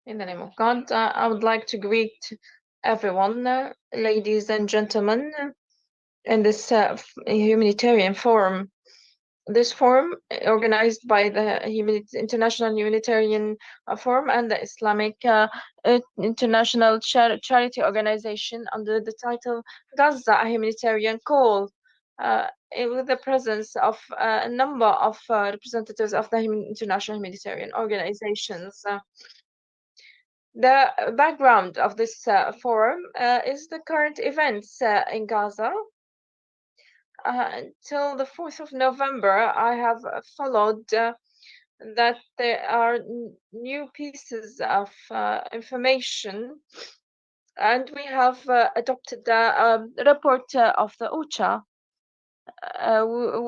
In the name of God, I would like to greet everyone, ladies and gentlemen, in this humanitarian forum. This forum, organized by the International Humanitarian Forum and the Islamic International Charity Organization, under the title Gaza, a Humanitarian Call, with the presence of a number of representatives of the international humanitarian organizations. The background of this forum is the current events in Gaza. Until the 4th of November, I have followed that there are new pieces of information, and we have adopted the report of the OCHA,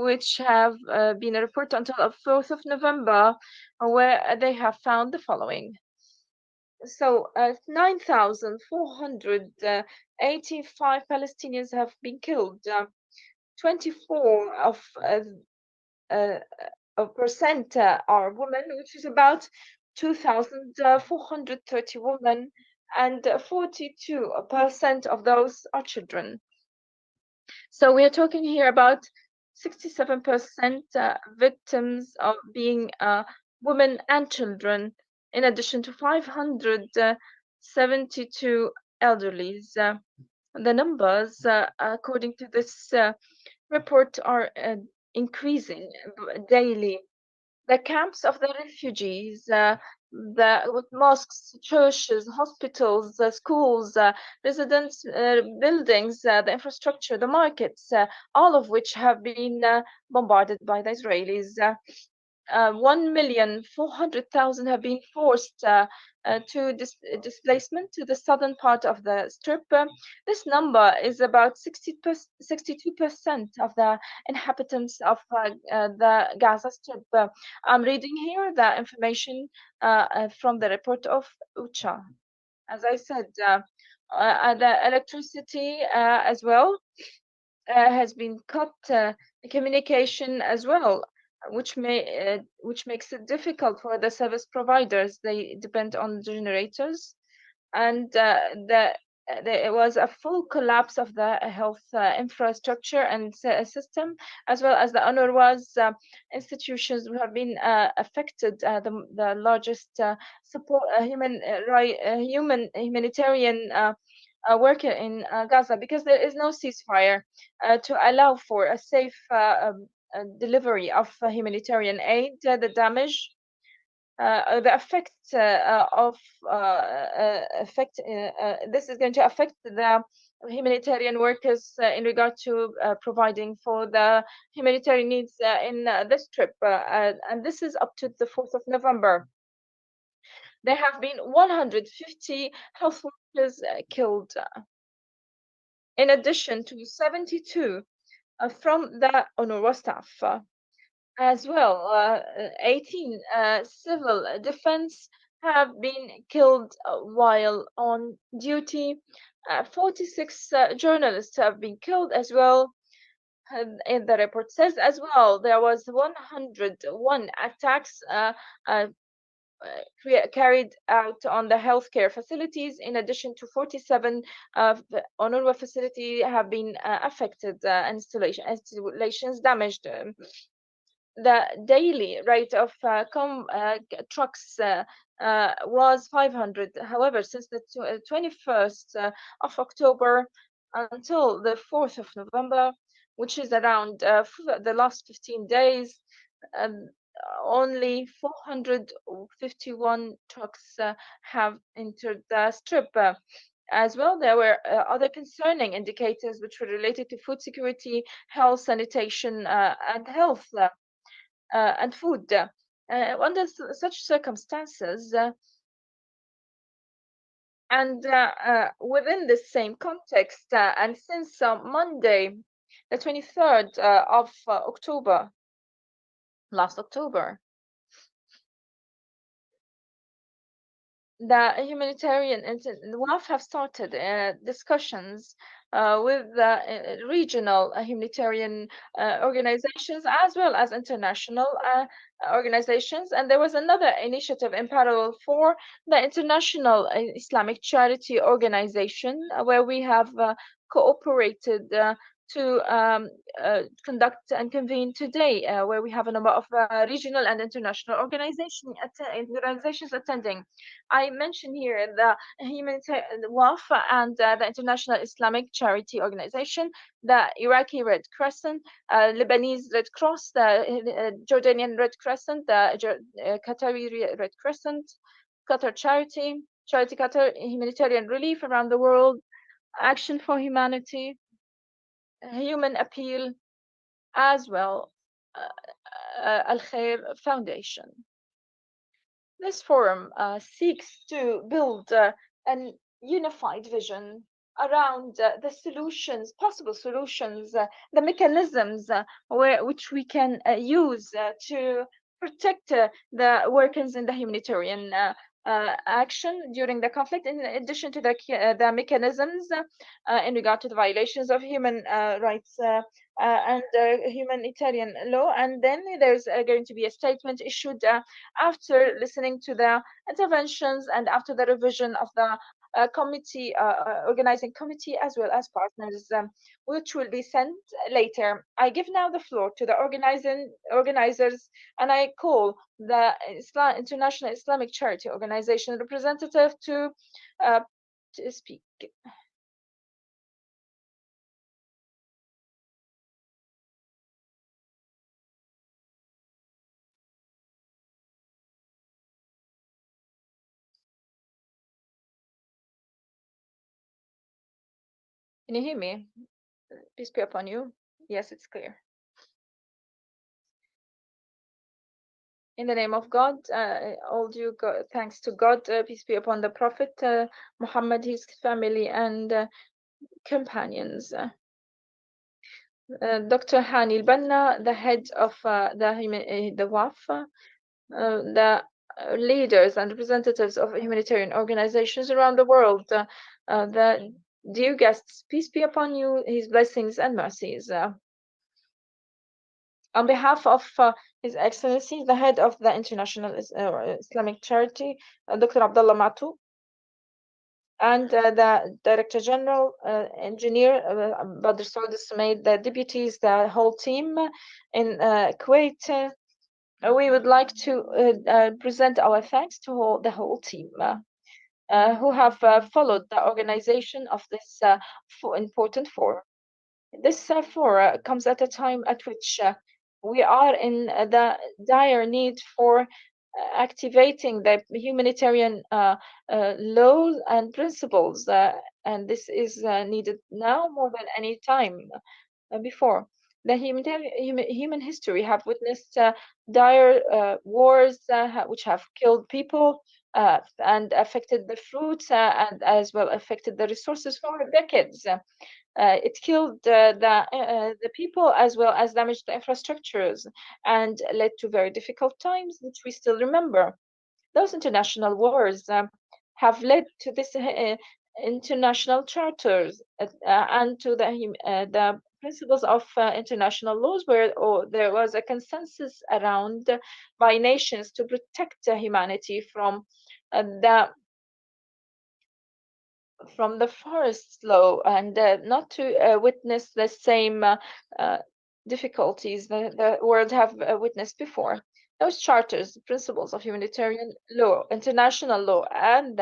which have been a report until the 4th of November, where they have found the following. So, 9,485 Palestinians have been killed. 24 uh, percent are women, which is about 2,430 women, and 42% of those are children. So we are talking here about 67% victims of being women and children, in addition to 572 elderlies. The numbers, according to this report, are increasing daily. The camps of the refugees, with mosques, churches, hospitals, schools, residence buildings, the infrastructure, the markets, all of which have been bombarded by the Israelis. 1,400,000 have been forced to displacement to the southern part of the strip. This number is about 62% of the inhabitants of the Gaza Strip. I'm reading here the information from the report of UCHA. As I said, the electricity as well has been cut, communication as well, which makes it difficult for the service providers. They depend on generators, and there was a full collapse of the health infrastructure and system, as well as the UNRWA's institutions have been affected. The largest support humanitarian worker in Gaza, because there is no ceasefire to allow for a safe delivery of humanitarian aid. The damage, the effect of effect. This is going to affect the humanitarian workers in regard to providing for the humanitarian needs in this trip, and this is up to the 4th of November. There have been 150 health workers killed, in addition to 72 from the UNRWA staff. As well, 18 civil defense have been killed while on duty. 46 journalists have been killed as well. And the report says as well there was 101 attacks carried out on the healthcare facilities, in addition to 47 UNRWA facilities have been affected, installations damaged. The daily rate of trucks was 500. However, since the 21st of October until the 4th of November, which is around the last 15 days, um, only 451 trucks have entered the strip. As well, there were other concerning indicators which were related to food security, health, sanitation, and health and food. Under such circumstances, and within this same context, and since Monday, the 23rd of October, last October, the humanitarian the WAF have started discussions with the regional humanitarian organizations as well as international organizations. And there was another initiative in parallel for the International Islamic Charity Organization, where we have cooperated to conduct and convene today, where we have a number of regional and international organizations attending. I mentioned here the humanitarian WAF and the International Islamic Charity Organization, the Iraqi Red Crescent, Lebanese Red Cross, the Jordanian Red Crescent, the Qatari Red Crescent, Qatar Charity Qatar, Humanitarian Relief around the world, Action for Humanity, Human Appeal, as well Al Khair Foundation. This forum seeks to build an unified vision around the solutions, possible solutions, the mechanisms which we can use to protect the workers in the humanitarian action during the conflict, in addition to the mechanisms in regard to the violations of human rights and humanitarian law. And then there's going to be a statement issued after listening to the interventions and after the revision of the organizing committee, as well as partners, which will be sent later. I give now the floor to the organizers, and I call the International Islamic Charity Organization representative uh, to speak. Can you hear me? Peace be upon you. Yes, it's clear. In the name of God, all due thanks to God, peace be upon the Prophet Muhammad, his family, and companions. Dr. Hani Banna, the head of the WAF, the leaders and representatives of humanitarian organizations around the world, the dear guests, peace be upon you, his blessings and mercies. On behalf of His Excellency, the head of the International Islamic Charity, Dr. Abdullah Matu, and the Director General, Engineer Badr Saud Sumaid, the deputies, the whole team in Kuwait, we would like to present our thanks to the whole team who have followed the organization of this important forum. This comes at a time at which we are in the dire need for activating the humanitarian laws and principles, and this is needed now more than any time before. The human history have witnessed dire wars which have killed people and affected the fruits and as well affected the resources for decades. It killed the people as well as damaged the infrastructures and led to very difficult times, which we still remember. Those international wars have led to this international charters and to the principles of international laws, where there was a consensus around by nations to protect humanity the from the forest law and not to witness the same uh, difficulties the world have witnessed before. Those charters, principles of humanitarian law, international law, and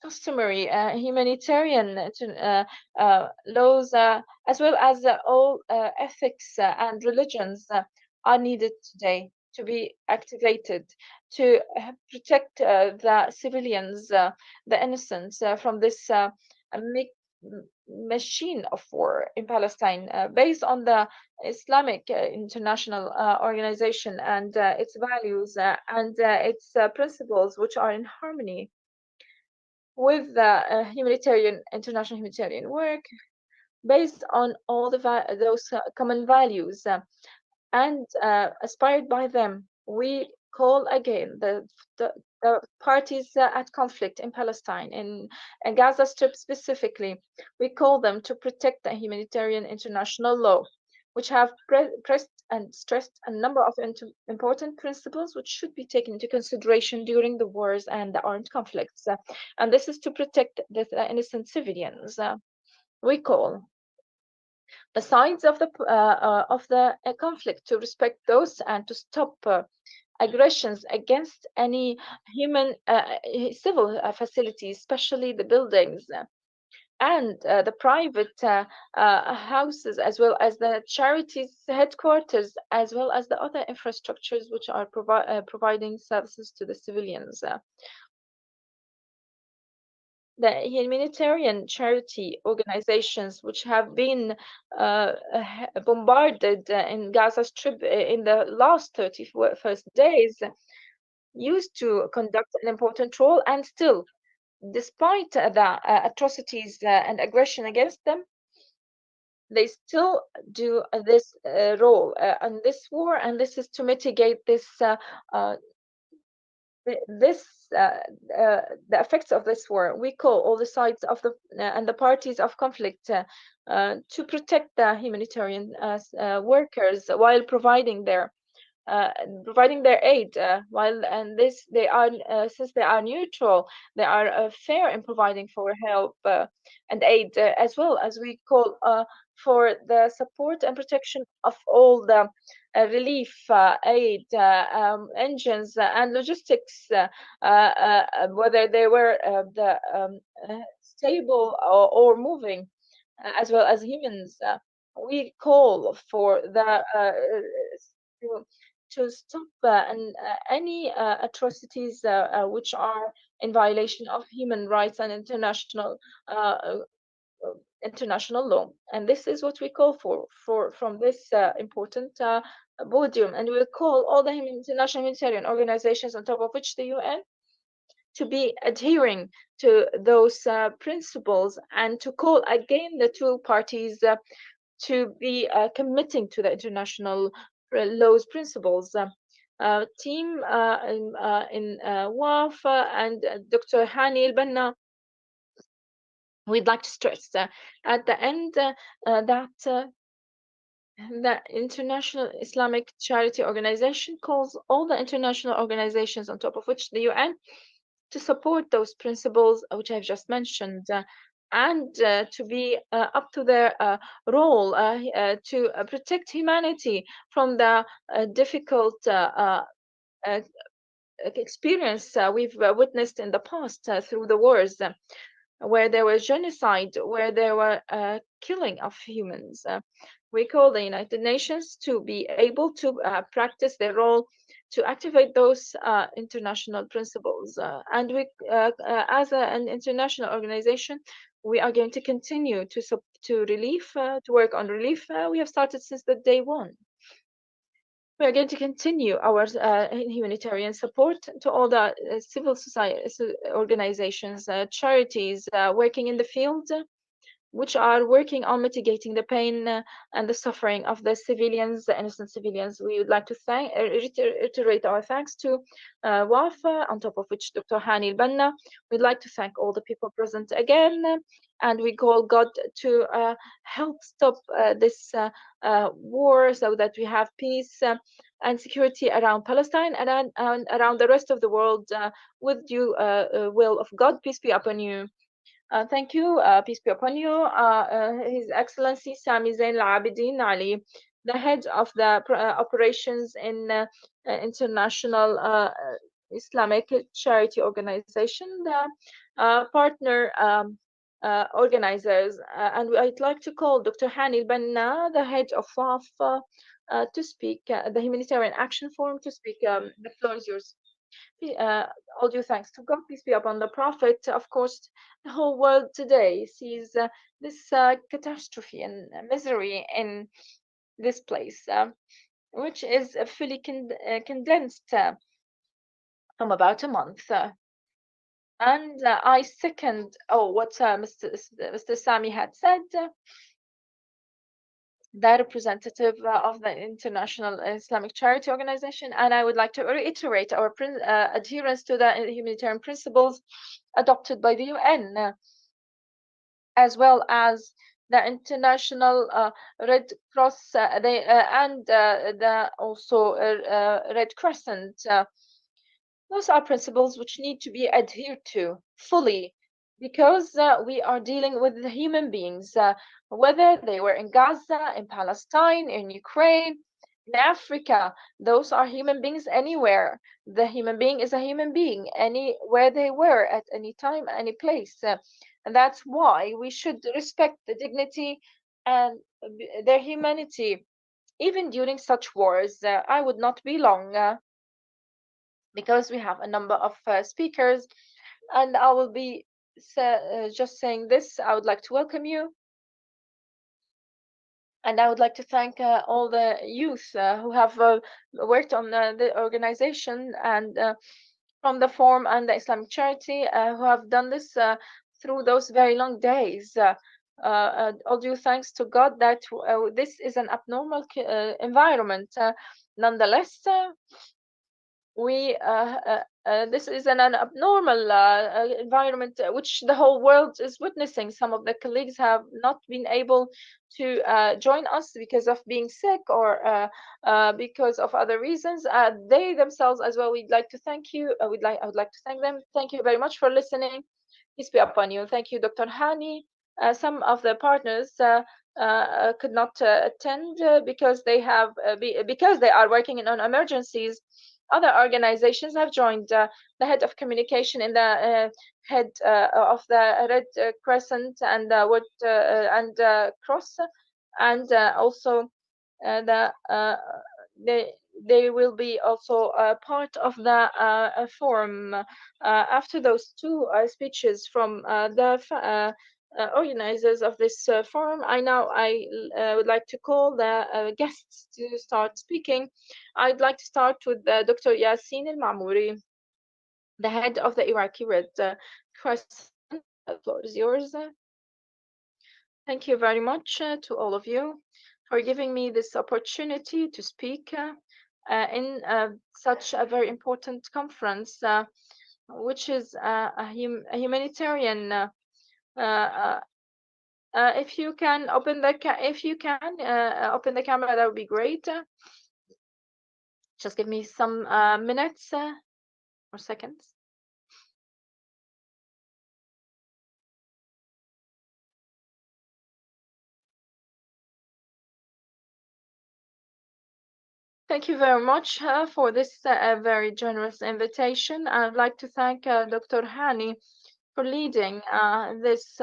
customary humanitarian laws, as well as all ethics and religions, are needed today to be activated to protect the civilians, the innocents, from this machine of war in Palestine, based on the Islamic International Organization and its values and its principles, which are in harmony with the international humanitarian work, based on all those common values and aspired by them. We call again the parties at conflict in Palestine, in Gaza Strip specifically. We call them to protect the humanitarian international law, which have pressed and stressed a number of important principles which should be taken into consideration during the wars and the armed conflicts. And this is to protect the innocent civilians. We call the sides of the conflict to respect those and to stop aggressions against any human civil facilities, especially the buildings and the private houses, as well as the charities headquarters, as well as the other infrastructures which are providing services to the civilians. The humanitarian charity organizations which have been bombarded in Gaza Strip in the last 31st days used to conduct an important role, and still, despite the atrocities and aggression against them, they still do this role in this war, and this is to mitigate uh, this the effects of this war. We call all the sides of the and the parties of conflict to protect the humanitarian workers while uh, providing their aid, while and this they are since they are neutral, they are fair in providing for help and aid, as well as we call for the support and protection of all the relief aid engines and logistics, whether they were stable or moving, as well as humans. We call for the to, to stop any atrocities which are in violation of human rights and uh, uh, international law. And this is what we call for from this important podium. And we'll call all the international humanitarian organizations, on top of which the UN, to be adhering to those principles and to call again the two parties to be committing to the international laws principles. Team in WAF and Dr. Hani El-Banna, we'd like to stress at the end that the International Islamic Charity Organization calls all the international organizations, on top of which the UN, to support those principles which I've just mentioned, and to be up to their role to protect humanity from the difficult uh, experience we've witnessed in the past through the wars, where there was genocide, where there were killing of humans. We call the United Nations to be able to practice their role to activate those international principles. And we, as an international organization, we are going to continue to relief, to work on relief. We have started since the day one. We are going to continue our humanitarian support to all the civil society organizations, charities working in the field, which are working on mitigating the pain and the suffering of the civilians, the innocent civilians. We would like to reiterate our thanks to WAFA, on top of which Dr. Hani El-Banna. We'd like to thank all the people present again, and we call God to help stop this war so that we have peace and security around Palestine and around the rest of the world with due will of God. Peace be upon you. Thank you. Peace be upon you. His Excellency Sami Zain Al Abidin Ali, the head of the operations in International Islamic Charity Organization, the partner organizers. And I'd like to call Dr. Hani Banna, the head of WAF, to speak, the Humanitarian Action Forum, to speak. The floor is yours. Uh, all due thanks to God, peace be upon the Prophet. Of course, the whole world today sees this catastrophe and misery in this place, which is fully condensed from about a month. And I second what Mr. Sami had said. the representative of the International Islamic Charity Organization, and I would like to reiterate our adherence to the humanitarian principles adopted by the UN, as well as the International Red Cross and the also Red Crescent. Those are principles which need to be adhered to fully because we are dealing with the human beings, whether they were in Gaza, in Palestine, in Ukraine, in Africa. Those are human beings anywhere. The human being is a human being anywhere they were at any time, any place. And that's why we should respect the dignity and their humanity, even during such wars. I would not be long. Because we have a number of speakers, and I will be just saying this. I would like to welcome you, and I would like to thank all the youth who have worked on the organization and from the Forum and the Islamic Charity who have done this through those very long days. All due thanks to God that this is an abnormal environment. Nonetheless, we this is an abnormal environment which the whole world is witnessing. Some of the colleagues have not been able to join us because of being sick or because of other reasons. They themselves as well. We'd like to thank you. I would like to thank them. Thank you very much for listening. Peace be upon you. Thank you, Dr. Hani. Some of the partners could not attend because they have because they are working on emergencies. Other organizations have joined. The head of communication in the head of the Red Crescent and Wood and Cross, and also the they they will be also part of the forum. After those two speeches from the organizers of this forum, I would like to call the guests to start speaking. I'd like to start with Dr. Yasin Al-Mamouri, the head of the Iraqi Red Crescent. The floor is yours. Thank you very much to all of you for giving me this opportunity to speak in such a very important conference, which is a humanitarian. Uh, if you can open the if you can open the camera, that would be great. Just give me some minutes or seconds. Thank you very much for this very generous invitation. I'd like to thank Dr. Hani for leading this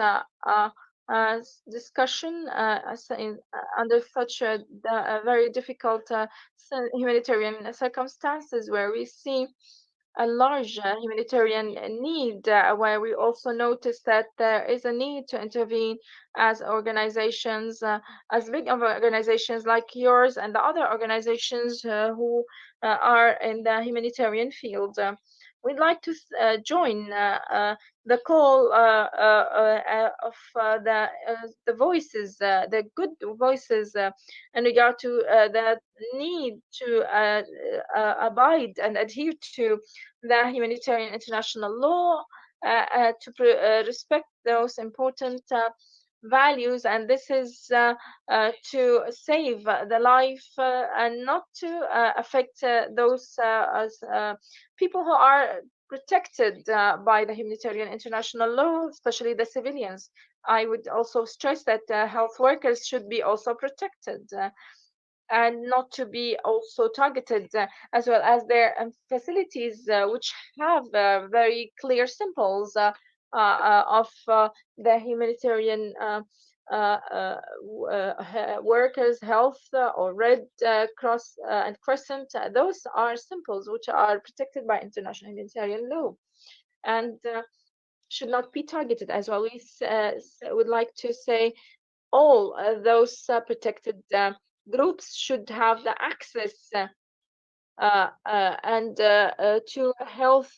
discussion under such a very difficult humanitarian circumstances where we see a large humanitarian need, where we also notice that there is a need to intervene as organizations, as big of organizations like yours and the other organizations who are in the humanitarian field. We'd like to join the call of the voices, the good voices in regard to the need to abide and adhere to the humanitarian international law, to respect those important values, and this is to save the life and not to affect those people who are protected by the humanitarian international law, especially the civilians. I would also stress that health workers should be also protected and not to be also targeted, as well as their facilities, which have very clear symbols of the humanitarian workers, health, or Red Cross and Crescent. Those are symbols which are protected by international humanitarian law and should not be targeted as well. We would like to say all those protected groups should have the access and to health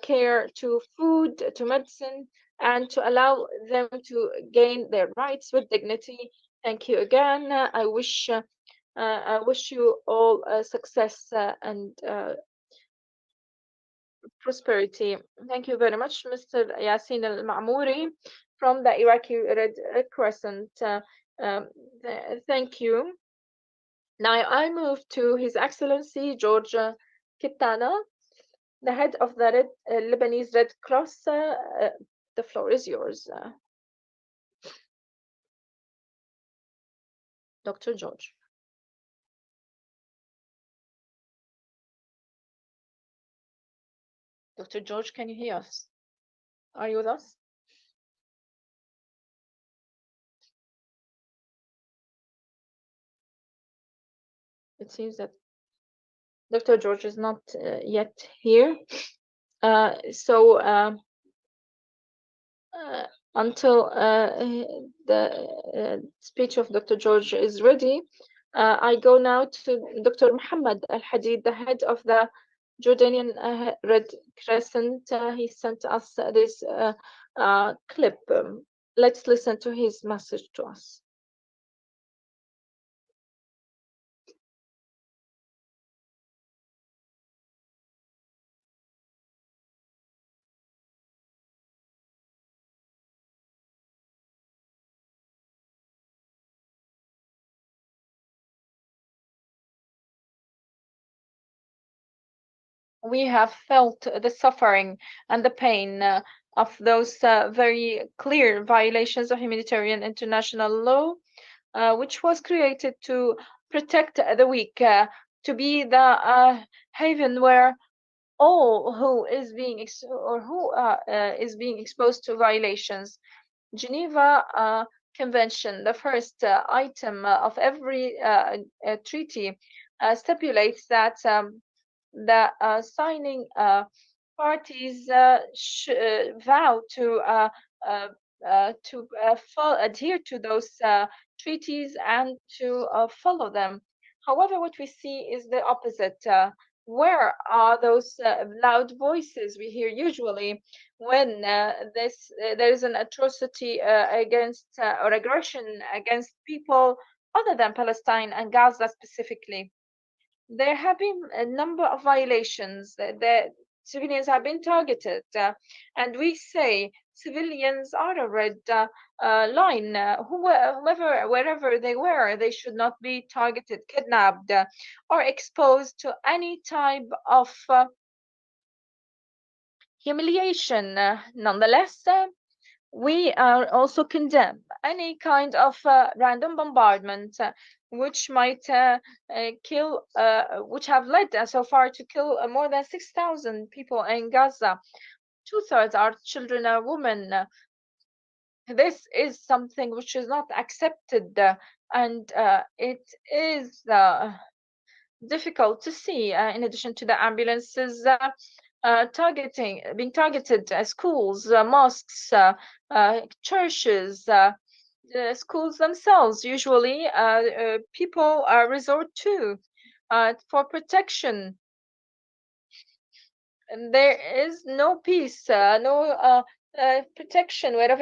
care, to food, to medicine, and to allow them to gain their rights with dignity Thank you again. I wish you all success and prosperity. Thank you very much, Mr. Yasin Al Mamouri from the Iraqi Red Crescent. Thank you. Now I move to His Excellency George Kitana, the head of the Lebanese Red Cross. The floor is yours, Dr. George. Dr. George, can you hear us? Are you with us? It seems that Dr. George is not yet here. So uh, until the speech of Dr. George is ready, I go now to Dr. Muhammad Al Hadid, the head of the Jordanian Red Crescent. He sent us this clip. Let's listen to his message to us. We have felt the suffering and the pain of those very clear violations of humanitarian international law, which was created to protect the weak, to be the haven where all who is being or who is being exposed to violations. Geneva Convention, the first item of every treaty, stipulates that the signing parties vow to adhere to those treaties and to follow them. However, what we see is the opposite. Where are those loud voices we hear usually when there is an atrocity against or aggression against people other than Palestine and Gaza specifically? There have been a number of violations that civilians have been targeted, and we say civilians are a red line. Whoever, wherever they were, they should not be targeted, kidnapped, or exposed to any type of humiliation. Nonetheless, we are also condemn any kind of random bombardment which might which have led so far to kill more than 6,000 people in Gaza. Two-thirds are children and women. This is something which is not accepted, and it is difficult to see. In addition to the ambulances being targeted, schools, mosques, churches, the schools themselves. Usually, people resort to for protection. And there is no peace, no protection wherever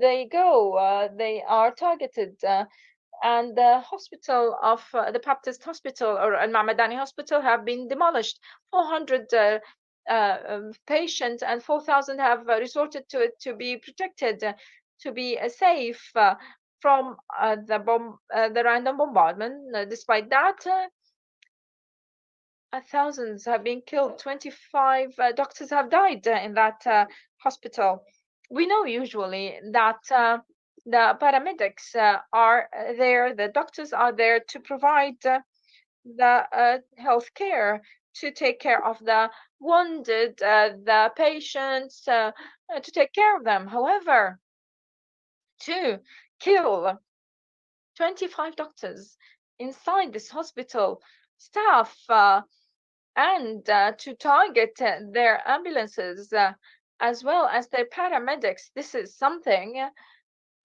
they go. They are targeted. And the hospital of the Baptist Hospital or Al Mamadani Hospital have been demolished. 400 patients and 4,000 have resorted to it to be protected, to be safe from the random bombardment. Despite that, thousands have been killed. 25 doctors have died in that hospital. We know usually that the paramedics are there, the doctors are there to provide the health care, to take care of the wounded, the patients, to take care of them. However, to kill 25 doctors inside this hospital, staff, and to target their ambulances as well as their paramedics. This is something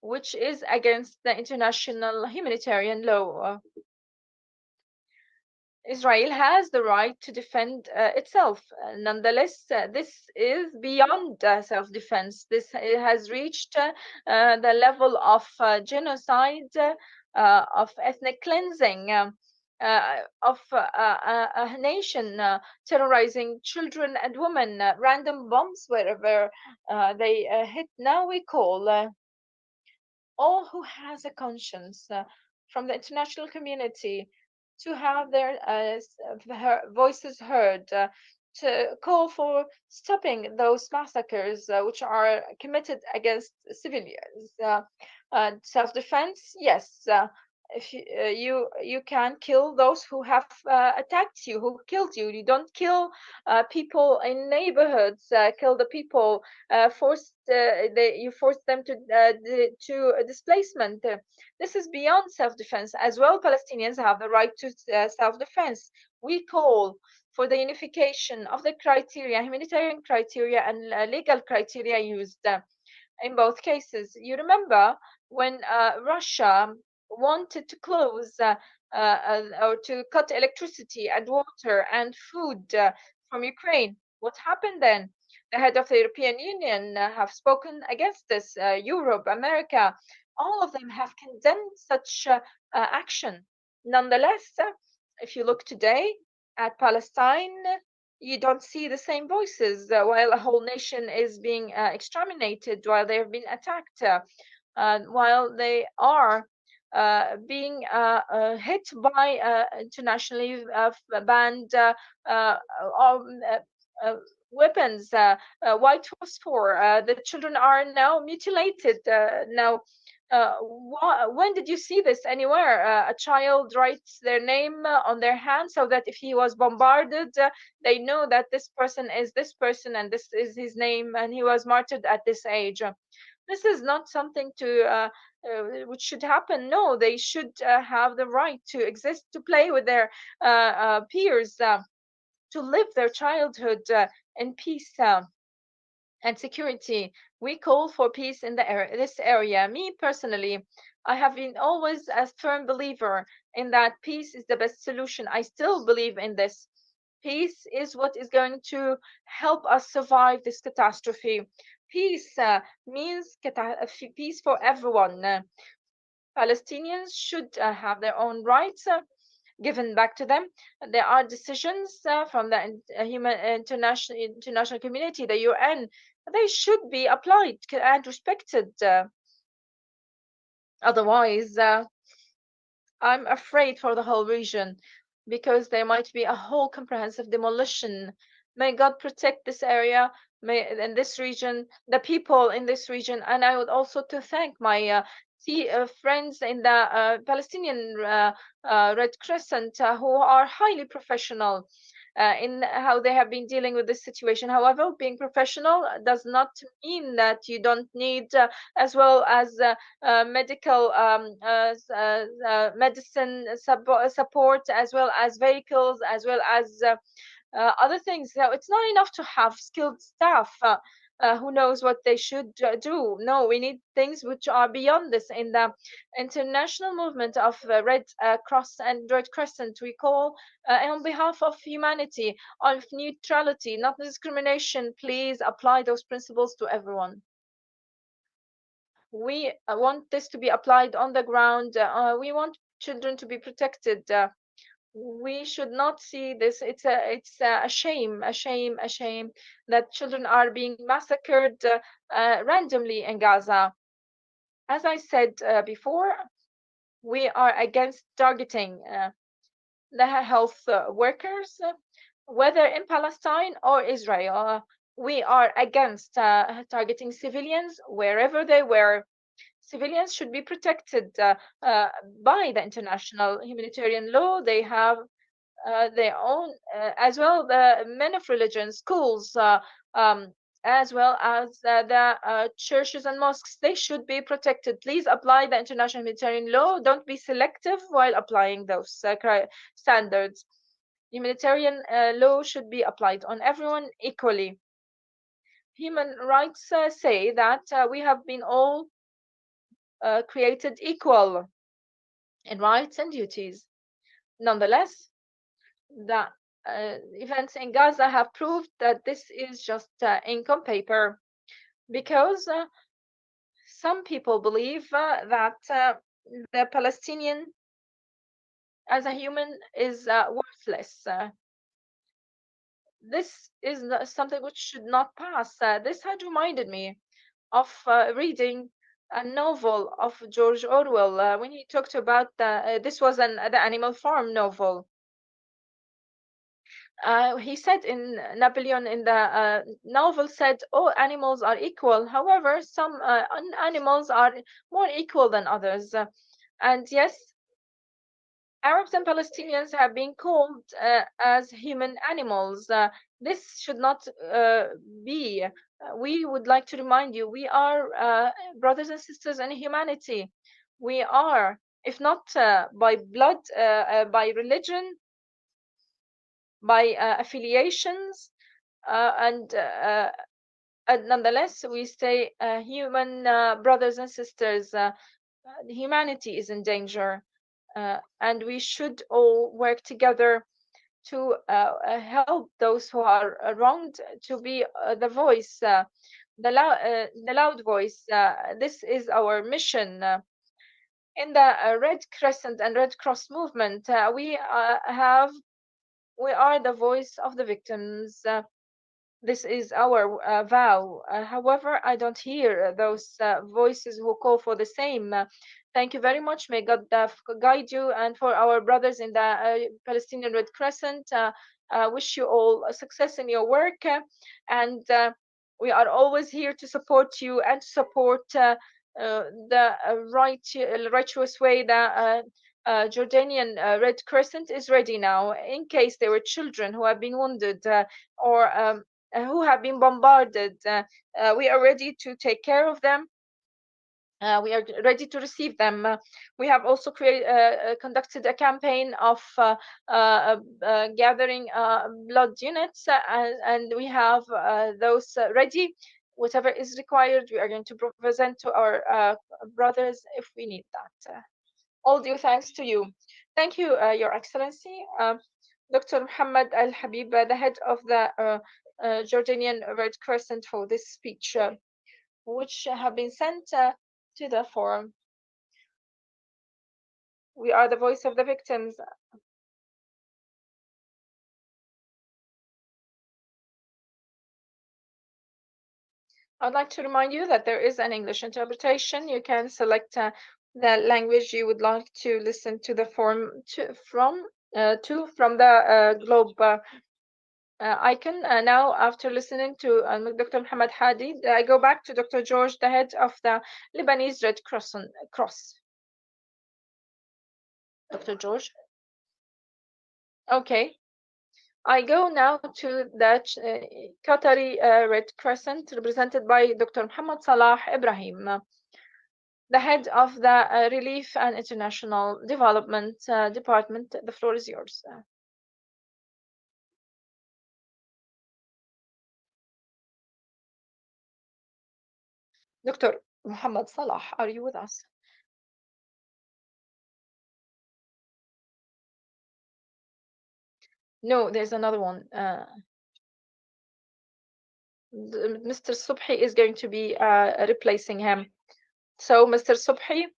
which is against the international humanitarian law. Israel has the right to defend itself. Nonetheless, this is beyond self defense. This has reached the level of genocide of ethnic cleansing, of a nation terrorizing children and women, random bombs wherever they hit. Now we call all who has a conscience from the international community to have their voices heard, to call for stopping those massacres which are committed against civilians. Self-defense, yes. If you can kill those who have attacked you, who killed you. You don't kill people in neighborhoods. Kill the people you force them to displacement. This is beyond self-defense as well. Palestinians have the right to self-defense. We call for the unification of the criteria, humanitarian criteria and legal criteria used in both cases. You remember when Russia wanted to close or to cut electricity and water and food from Ukraine. What happened then? The head of the European Union have spoken against this. Europe, America, all of them have condemned such action. Nonetheless, if you look today at Palestine, you don't see the same voices while a whole nation is being exterminated, while they have been attacked, while they are being hit by internationally banned um, uh, weapons, white phosphor. The children are now mutilated. Now, when did you see this anywhere? A child writes their name on their hand so that if he was bombarded, they know that this person is this person and this is his name and he was martyred at this age. This is not something to which should happen. No, they should have the right to exist, to play with their peers, to live their childhood in peace and security. We call for peace in this area. Me personally, I have been always a firm believer in that peace is the best solution. I still believe in this. Peace is what is going to help us survive this catastrophe. Peace means peace for everyone. Palestinians should have their own rights given back to them. There are decisions from the international community, the UN. They should be applied and respected. Otherwise, I'm afraid for the whole region because there might be a whole comprehensive demolition. May God protect this area, may in this region, the people in this region, and I would also to thank my friends in the Palestinian Red Crescent who are highly professional in how they have been dealing with this situation. However, being professional does not mean that you don't need, as well as medical medicine support, as well as vehicles, as well as other things. So it's not enough to have skilled staff who knows what they should do. No, we need things which are beyond this. In the international movement of Red Cross and Red Crescent, we call on behalf of humanity, of neutrality, not discrimination. Please apply those principles to everyone. We want this to be applied on the ground. We want children to be protected. We should not see this. It's a shame, a shame, a shame that children are being massacred randomly in Gaza. As I said before, we are against targeting the health workers, whether in Palestine or Israel. We are against targeting civilians wherever they were. Civilians should be protected by the international humanitarian law. They have their own, as well the men of religion, schools, as well as the churches and mosques. They should be protected. Please apply the international humanitarian law. Don't be selective while applying those standards. Humanitarian law should be applied on everyone equally. Human rights say that we have been all created equal in rights and duties. Nonetheless, the events in Gaza have proved that this is just ink on paper because some people believe that the Palestinian as a human is worthless. This is something which should not pass. This had reminded me of reading a novel of George Orwell when he talked about this was the Animal Farm novel. He said in Napoleon in the novel said all animals are equal. However, some animals are more equal than others. And yes, Arabs and Palestinians have been called as human animals. This should not be. We would like to remind you we are brothers and sisters in humanity. We are, if not by blood, by religion, by affiliations, and nonetheless, we stay human brothers and sisters. Humanity is in danger, and we should all work together to help those who are wronged to be the voice, the loud voice. This is our mission. In the Red Crescent and Red Cross movement, we are the voice of the victims. This is our vow. However, I don't hear those voices who call for the same. Thank you very much. May God guide you. And for our brothers in the Palestinian Red Crescent, wish you all success in your work. And we are always here to support you and to support the righteous way that Jordanian Red Crescent is ready now in case there were children who have been wounded or who have been bombarded. We are ready to take care of them. We are ready to receive them. We have also conducted a campaign of gathering blood units, and we have those ready. Whatever is required, we are going to present to our brothers if we need that. All due thanks to you. Thank you, Your Excellency. Dr. Muhammad Al Habib, the head of the Jordanian Red Crescent, for this speech, which have been sent to the forum. We are the voice of the victims. I'd like to remind you that there is an English interpretation. You can select the language you would like to listen to the forum from the globe icon. Now, after listening to Dr. Muhammad Hadi, I go back to Dr. George, the head of the Lebanese Red Cross. Dr. George. Okay. I go now to the Qatari Red Crescent, represented by Dr. Muhammad Salah Ibrahim, the head of the Relief and International Development Department. The floor is yours. Dr. Muhammad Salah, are you with us? No, there's another one. Mr. Subhi is going to be replacing him. So Mr. Subhi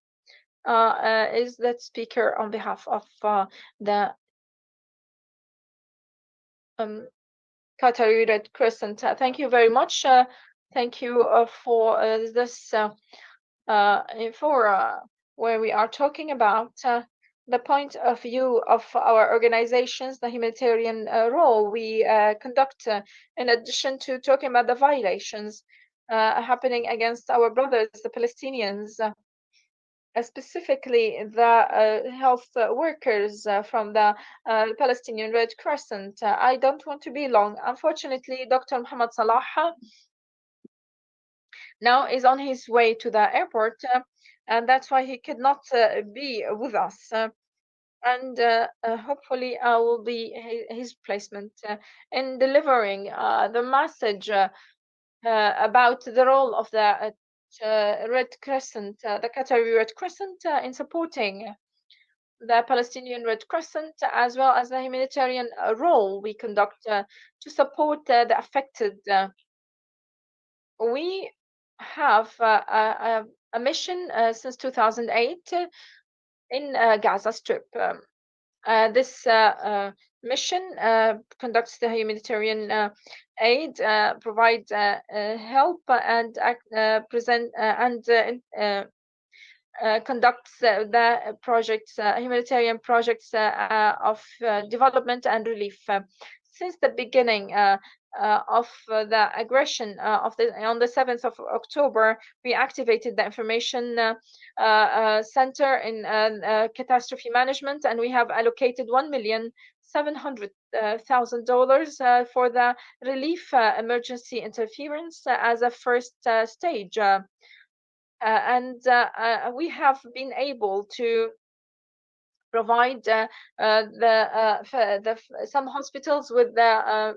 is the speaker on behalf of the Qatari Red Crescent. Thank you very much. Thank you for this for where we are talking about the point of view of our organizations, the humanitarian role we conduct, in addition to talking about the violations happening against our brothers, the Palestinians, specifically the health workers from the Palestinian Red Crescent. I don't want to be long. Unfortunately, Dr. Muhammad Salah now is on his way to the airport, and that's why he could not be with us. And hopefully, I will be his replacement in delivering the message about the role of the Red Crescent, the Qatari Red Crescent, in supporting the Palestinian Red Crescent, as well as the humanitarian role we conduct to support the affected. We have a mission since 2008 in Gaza Strip. This mission conducts the humanitarian aid, provide help, and present and conducts the projects, humanitarian projects of development and relief. Since the beginning of the aggression on the 7th of October, we activated the information center in catastrophe management, and we have allocated $1,700,000 for the relief emergency interference as a first stage. And we have been able to provide some hospitals with the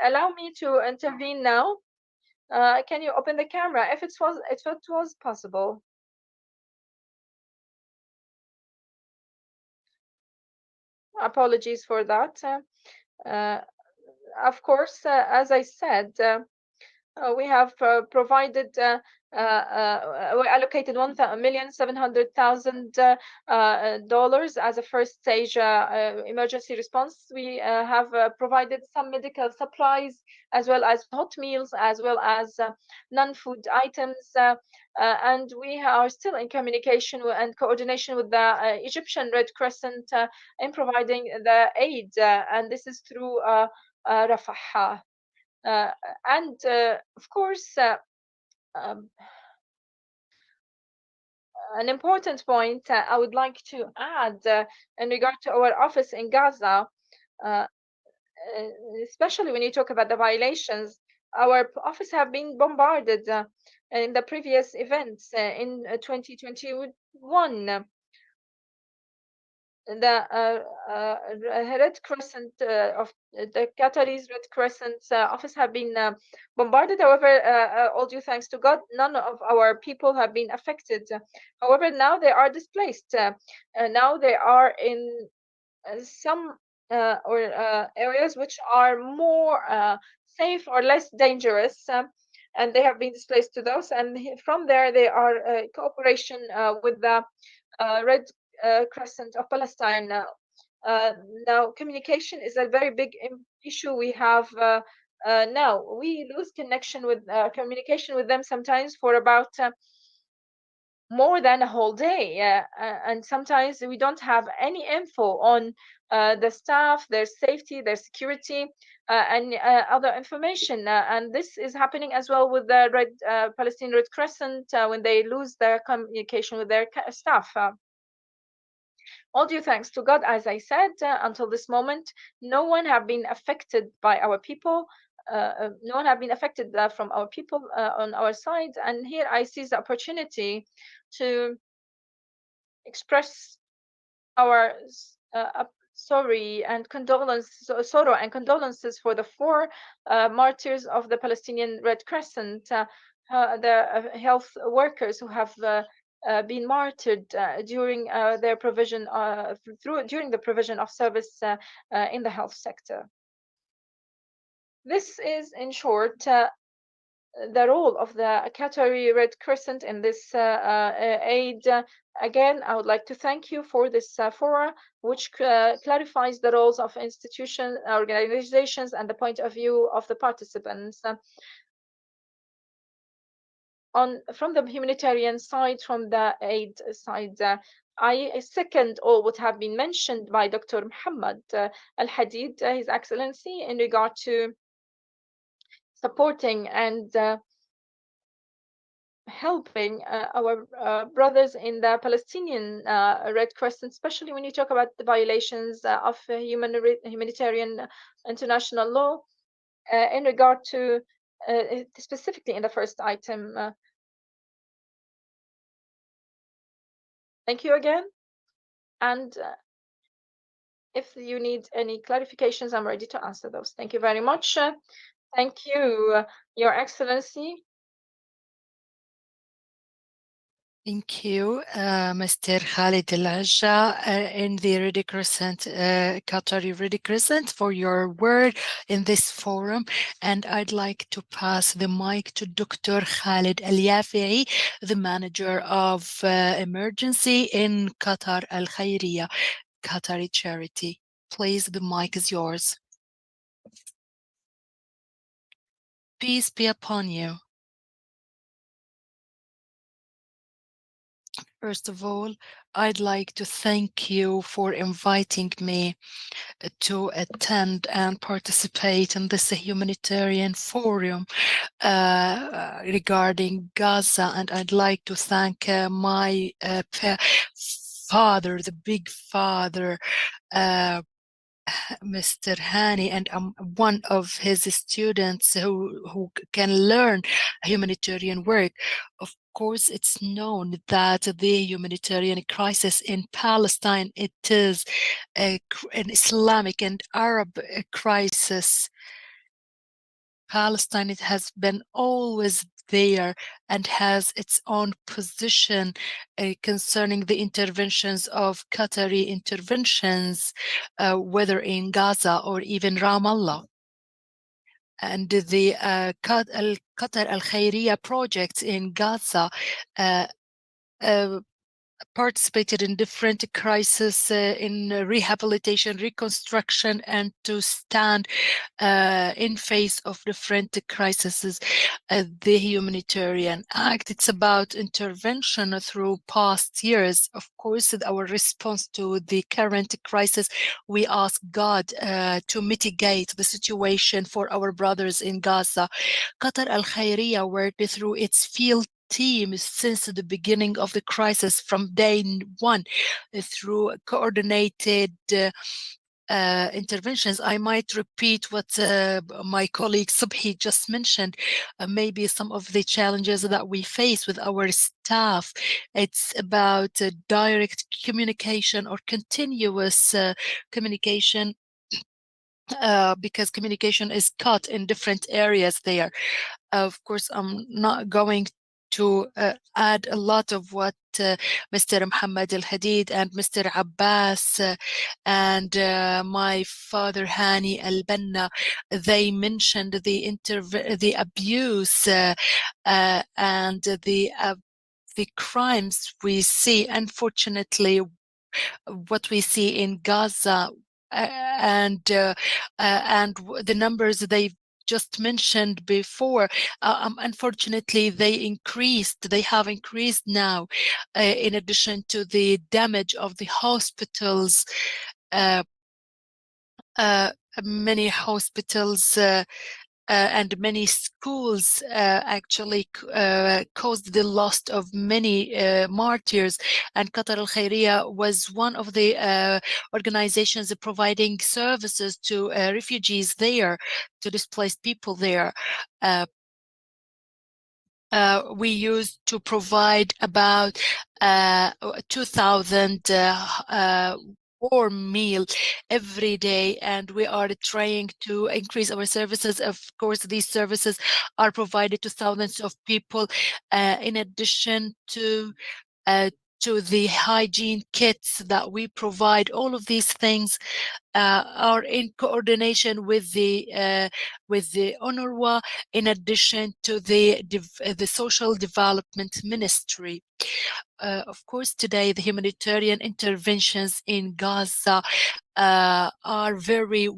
allow me to intervene now. Can you open the camera if it was possible? Apologies for that. Uh, of course, as I said, we have provided, we allocated $1,700,000 as a first stage emergency response. We have provided some medical supplies as well as hot meals, as well as non-food items. And we are still in communication and coordination with the Egyptian Red Crescent in providing the aid. And this is through Rafah. Uh, and of course, um, an important point I would like to add in regard to our office in Gaza, uh, especially when you talk about the violations, our office have been bombarded in the previous events in 2021. The Red Crescent of the Qataris Red Crescent office have been bombarded. However, all due thanks to God, none of our people have been affected. However, now they are displaced. Now they are in some or areas which are more safe or less dangerous. And they have been displaced to those, and from there they are cooperation with the Red Crescent of Palestine. Now, communication is a very big issue we have now. We lose connection with communication with them sometimes for about more than a whole day, and sometimes we don't have any info on the staff, their safety, their security, and other information. And this is happening as well with the Palestinian Red Crescent when they lose their communication with their staff. All due thanks to God, as I said, until this moment, no one have been affected by our people. No one have been affected from our people on our side. And here I seize the opportunity to express our sorry and sorrow and condolences for the four martyrs of the Palestinian Red Crescent, the health workers who have been martyred during their provision during the provision of service in the health sector. This is, in short, the role of the Qatari Red Crescent in this aid. Again, I would like to thank you for this forum, which clarifies the roles of institutions, organizations, and the point of view of the participants. From the humanitarian side, from the aid side, I second all what have been mentioned by Dr. Muhammad Al Hadid, His Excellency, in regard to supporting and helping our brothers in the Palestinian Red Crescent, especially when you talk about the violations of humanitarian international law in regard to specifically in the first item. Thank you again. And if you need any clarifications, I'm ready to answer those. Thank you very much. Thank you, Your Excellency. Thank you, Mr. Khalid Al-Ajja, in the Red Crescent, Qatari Red Crescent, for your word in this forum. And I'd like to pass the mic to Dr. Khalid Al-Yafi'i, the manager of emergency in Qatar Al Khairiya, Qatari charity. Please, the mic is yours. Peace be upon you. First of all, I'd like to thank you for inviting me to attend and participate in this humanitarian forum regarding Gaza. And I'd like to thank my father, the big father, uh, Mr. Hani, and I'm one of his students who can learn humanitarian work. Of course, it's known that the humanitarian crisis in Palestine, it is an Islamic and Arab crisis. Palestine, it has been always there and has its own position concerning the interventions of Qatari interventions, whether in Gaza or even Ramallah. And the Qatar Al Khairiya project in Gaza uh, uh, participated in different crises in rehabilitation, reconstruction, and to stand in face of different crises. The Humanitarian Act, it's about intervention through past years. Of course, our response to the current crisis, we ask God to mitigate the situation for our brothers in Gaza. Qatar Al Khairiya worked through its field team since the beginning of the crisis from day one through coordinated interventions. I might repeat what my colleague Subhi just mentioned. Maybe some of the challenges that we face with our staff. It's about direct communication or continuous communication, because communication is cut in different areas there. Of course, I'm not going to add a lot of what Mr. Muhammad Al Hadid and Mr. Abbas and my father Hani Al Banna, they mentioned the abuse and the crimes we see, unfortunately, what we see in Gaza, and the numbers they just mentioned before, unfortunately, they have increased now, in addition to the damage of the hospitals. Uh, uh, Many hospitals and many schools actually caused the loss of many martyrs. And Qatar Al Khairiya was one of the organizations providing services to refugees there, to displaced people there. Uh, we used to provide about 2,000 warm meal every day, and we are trying to increase our services. Of course, these services are provided to thousands of people, in addition uh, to the hygiene kits that we provide. All of these things are in coordination with the UNRWA, in addition to the Social Development Ministry. Of course, today the humanitarian interventions in Gaza are very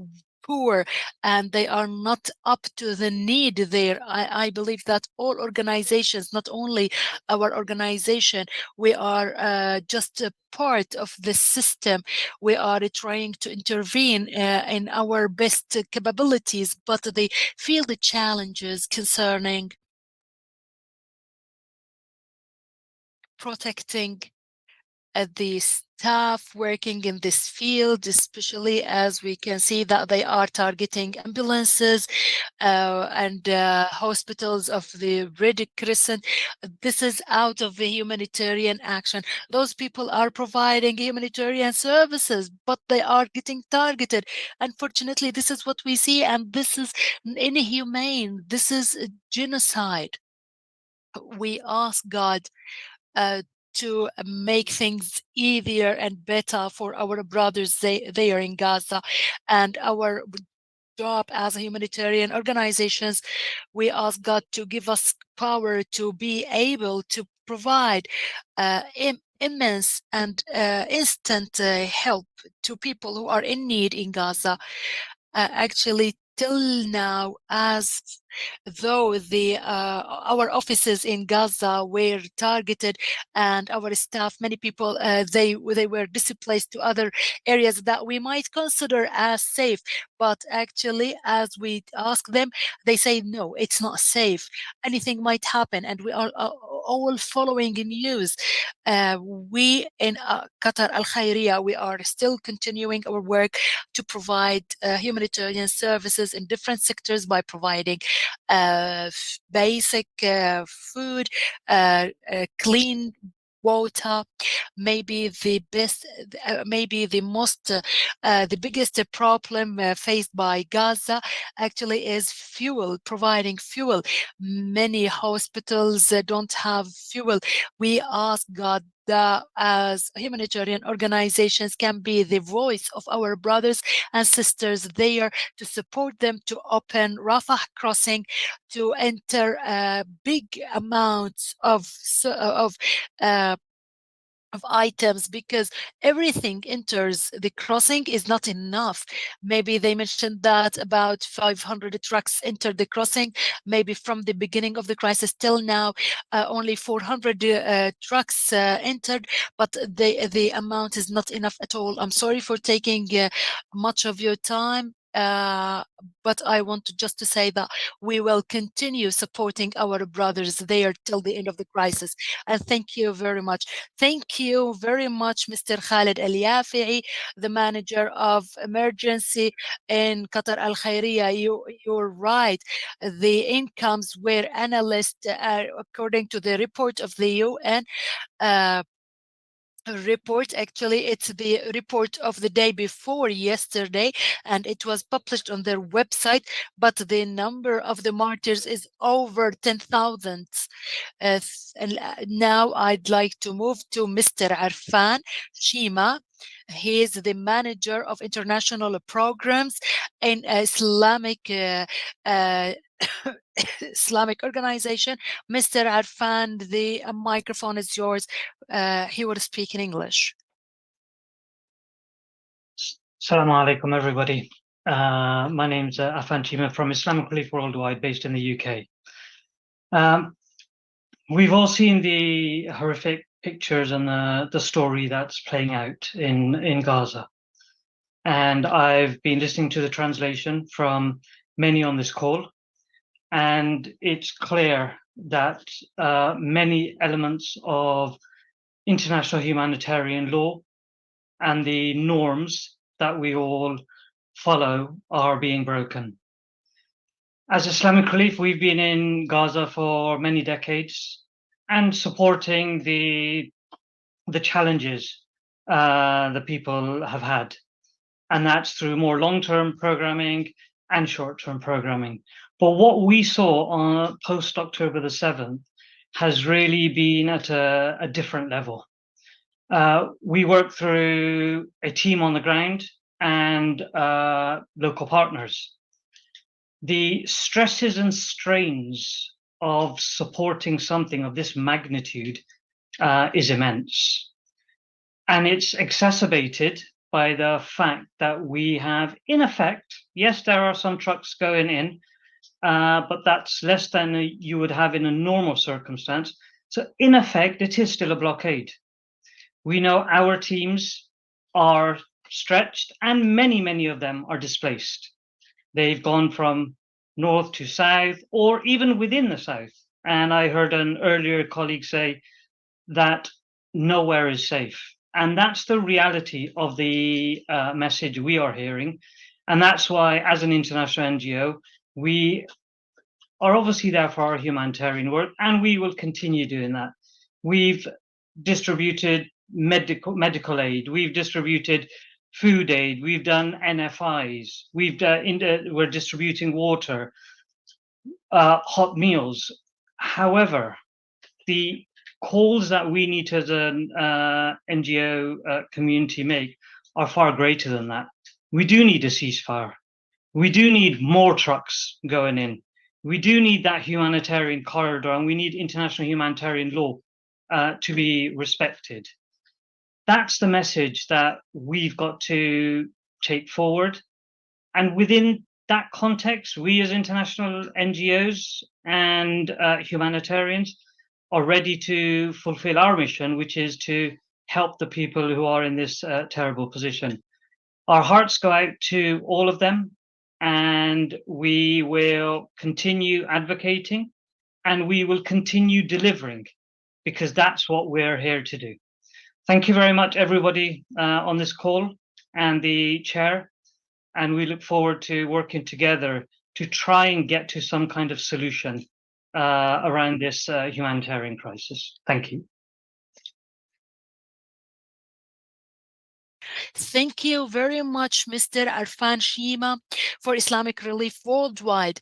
poor, and they are not up to the need there. I believe that all organizations, not only our organization, we are just a part of the system. We are trying to intervene in our best capabilities, but they feel the challenges concerning protecting the staff working in this field, especially as we can see that they are targeting ambulances and hospitals of the Red Crescent. This is out of the humanitarian action. Those people are providing humanitarian services, but they are getting targeted. Unfortunately, this is what we see, and this is inhumane. This is genocide. We ask God to make things easier and better for our brothers they are in Gaza. And our job as humanitarian organizations, we ask God to give us power to be able to provide immense and instant help to people who are in need in Gaza. Actually, till now, as though the our offices in Gaza were targeted, and our staff, many people, they were displaced to other areas that we might consider as safe. But actually, as we ask them, they say no, it's not safe. Anything might happen, and we are all following news. We in Qatar Al Khairiya, we are still continuing our work to provide humanitarian services in different sectors by providing basic food, clean water. Maybe the best, maybe the most, the biggest problem faced by Gaza actually is fuel, providing fuel. Many hospitals don't have fuel. We ask God that as humanitarian organizations can be the voice of our brothers and sisters there, to support them to open Rafah crossing, to enter big amounts uh, of items, because everything enters the crossing is not enough. Maybe they mentioned that about 500 trucks entered the crossing, maybe from the beginning of the crisis till now, only 400 trucks entered, but the amount is not enough at all. I'm sorry for taking much of your time. But I want just to say that we will continue supporting our brothers there till the end of the crisis. And thank you very much. Thank you very much, Mr. Khalid Al Yafi'i, the manager of emergency in Qatar Al Khairiya. You're right. The incomes were analyzed according to the report of the UN. Uh, Report, actually it's the report of the day before yesterday, and it was published on their website, but the number of the martyrs is over 10,000. And now I'd like to move to Mr. Arfan Shima. He is the manager of international programs in Islamic uh, Islamic organization. Mr. Arfan, the microphone is yours. He will speak in English. Assalamu alaikum, everybody. My name's Afan Chima from Islamic Relief Worldwide, based in the UK. We've all seen the horrific pictures and the story that's playing out in Gaza. And I've been listening to the translation from many on this call, and it's clear that many elements of international humanitarian law and the norms that we all follow are being broken. As Islamic Relief, we've been in Gaza for many decades and supporting the challenges the people have had. And that's through more long-term programming and short-term programming. But what we saw on post October the 7th has really been at a different level. We work through a team on the ground and local partners. The stresses and strains of supporting something of this magnitude is immense. And it's exacerbated by the fact that we have, in effect, yes, there are some trucks going in, but that's less than you would have in a normal circumstance. So in effect, it is still a blockade. We know our teams are stretched and many of them are displaced. They've gone from north to south or even within the south. And I heard an earlier colleague say that nowhere is safe. And that's the reality of the message we are hearing. And that's why, as an international NGO, we are obviously there for our humanitarian work, and we will continue doing that. We've distributed medical aid, we've distributed food aid, we've done NFIs, we're distributing water, hot meals. However, the calls that we need as an NGO community make are far greater than that. We do need a ceasefire. We do need more trucks going in. We do need that humanitarian corridor, and we need international humanitarian law to be respected. That's the message that we've got to take forward. And within that context, we as international NGOs and humanitarians are ready to fulfill our mission, which is to help the people who are in this terrible position. Our hearts go out to all of them, and we will continue advocating, and we will continue delivering, because that's what we're here to do. Thank you very much, everybody on this call and the chair. And we look forward to working together to try and get to some kind of solution around this humanitarian crisis. Thank you. Thank you very much, Mr. Arfan Shima, for Islamic Relief Worldwide.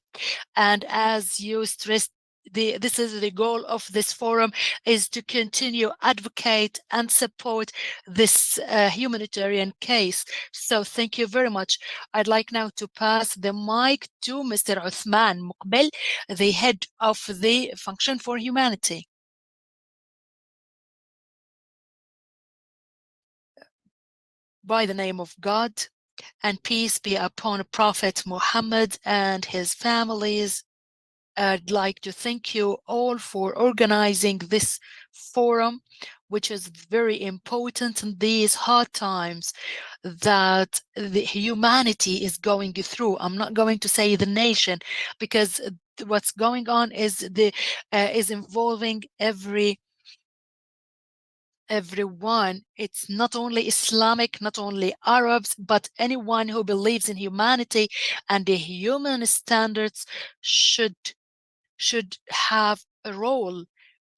And as you stressed, this is the goal of this forum, is to continue advocate and support this humanitarian case. So thank you very much. I'd like now to pass the mic to Mr. Uthman Muqbil, the head of the Function for Humanity. By the name of God, and peace be upon Prophet Muhammad and his families. I'd like to thank you all for organizing this forum, which is very important in these hard times that the humanity is going through. I'm not going to say the nation, because what's going on is involving everyone. It's not only Islamic, not only Arabs, but anyone who believes in humanity and the human standards should have a role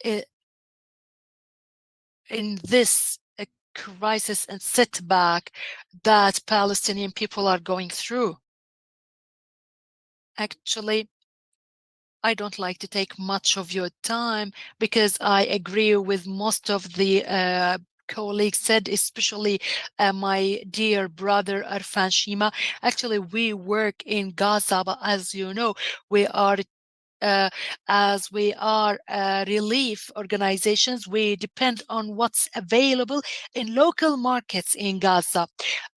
in this crisis and setback that Palestinian people are going through. Actually, I don't like to take much of your time, because I agree with most of the colleagues said, especially my dear brother Arfan Shima. Actually, we work in Gaza, but as you know, we are as we are relief organizations, we depend on what's available in local markets in Gaza.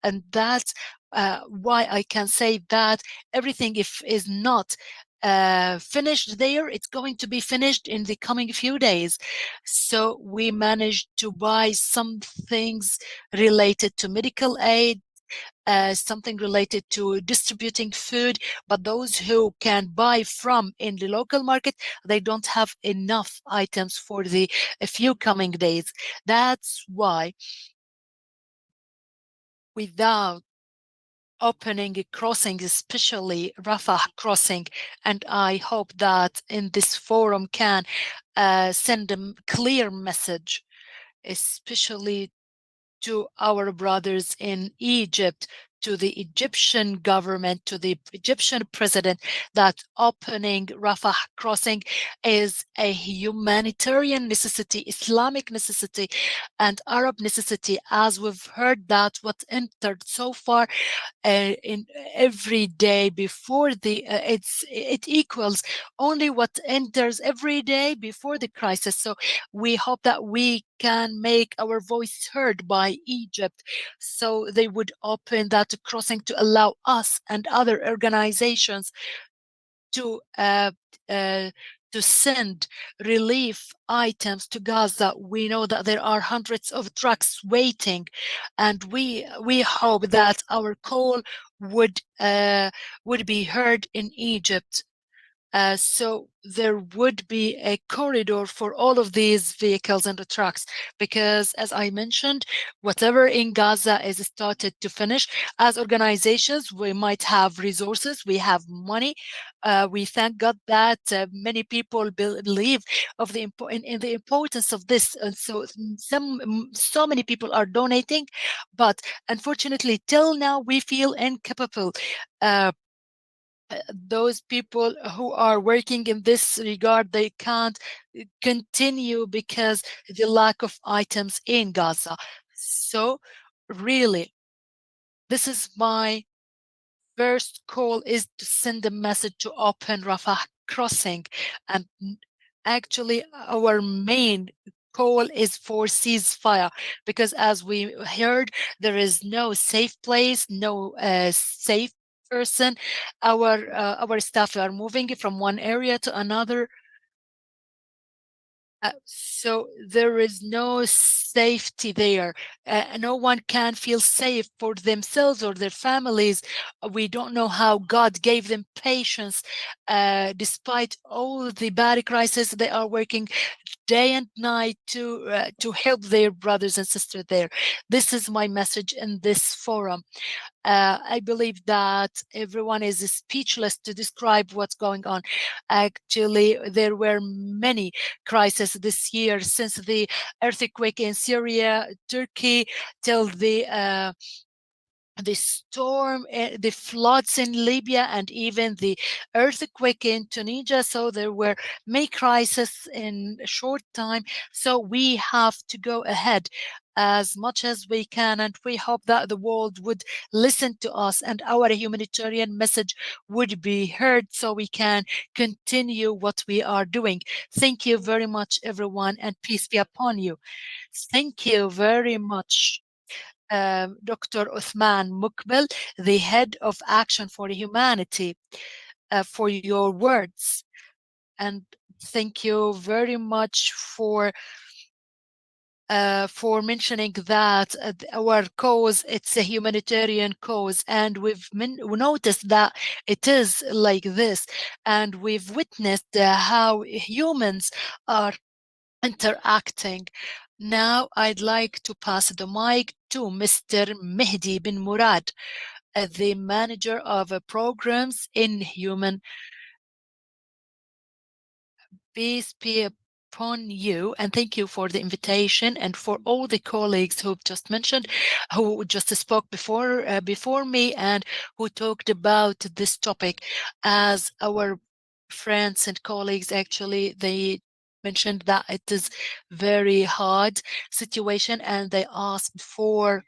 And that's why I can say that everything, if is not finished there, it's going to be finished in the coming few days. So we managed to buy some things related to medical aid, something related to distributing food, but those who can buy from in the local market, they don't have enough items for the few coming days. That's why, without opening a crossing, especially Rafah crossing, and I hope that in this forum can send a clear message, especially to our brothers in Egypt, to the Egyptian government, to the Egyptian president, that opening Rafah crossing is a humanitarian necessity, Islamic necessity, and Arab necessity, as we've heard that what entered so far in every day before the it equals only what enters every day before the crisis. So we hope that we can make our voice heard by Egypt, so they would open that crossing to allow us and other organizations to send relief items to Gaza. We know that there are hundreds of trucks waiting, and we hope that our call would be heard in Egypt. So there would be a corridor for all of these vehicles and the trucks, because as I mentioned, whatever in Gaza is started to finish. As organizations, we might have resources, we have money. We thank God that many people believe of the in the importance of this, and so so many people are donating, but unfortunately till now we feel incapable those people who are working in this regard, they can't continue because the lack of items in Gaza. So really, this is my first call, is to send a message to open Rafah crossing. And actually, our main call is for ceasefire, because as we heard, there is no safe place, no safe person. Our staff are moving from one area to another, so there is no safety there. No one can feel safe for themselves or their families. We don't know how God gave them patience. Despite all the bad crisis, they are working day and night to help their brothers and sisters there. This is my message in this forum. I believe that everyone is speechless to describe what's going on. Actually, there were many crises this year, since the earthquake in Syria, Turkey, till the storm, the floods in Libya, and even the earthquake in Tunisia. So there were many crises in a short time. So we have to go ahead as much as we can, and we hope that the world would listen to us and our humanitarian message would be heard, so we can continue what we are doing. Thank you very much, everyone, and peace be upon you. Thank you very much, Dr. Uthman Mukbil, the head of Action for Humanity, for your words. And thank you very much for mentioning that our cause, it's a humanitarian cause, and we've noticed that it is like this, and we've witnessed how humans are interacting. Now I'd like to pass the mic to Mr. Mehdi bin Murad, the manager of programs in Human. Peace be upon you, and thank you for the invitation, and for all the colleagues who've just mentioned, who just spoke before me, and who talked about this topic. As our friends and colleagues, actually, they mentioned that it is very hard situation, and they asked for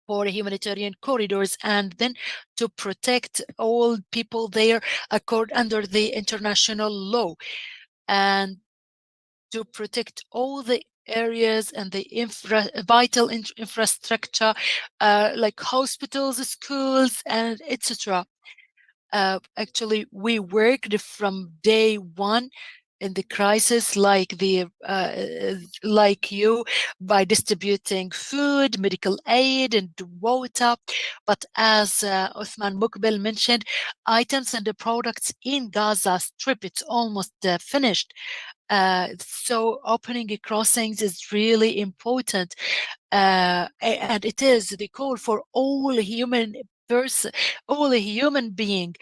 humanitarian corridors, and then to protect all people there under the international law, and to protect all the areas and the vital infrastructure, like hospitals, schools, and etc. Actually, we worked from day one in the crisis, like you, by distributing food, medical aid, and water. But as Uthman Mukbil mentioned, items and the products in Gaza Strip, it's almost finished. So opening crossings is really important, and it is the call for all human being.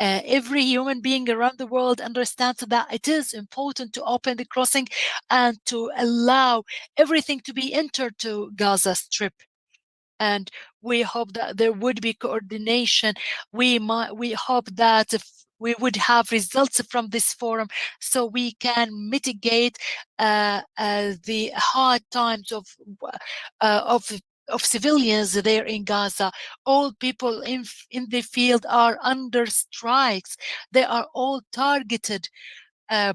Every human being around the world understands that it is important to open the crossing and to allow everything to be entered to Gaza Strip. And we hope that there would be coordination. We hope that if we would have results from this forum, so we can mitigate the hard times uh, of of civilians there in Gaza. All people in the field are under strikes. They are all targeted. Uh,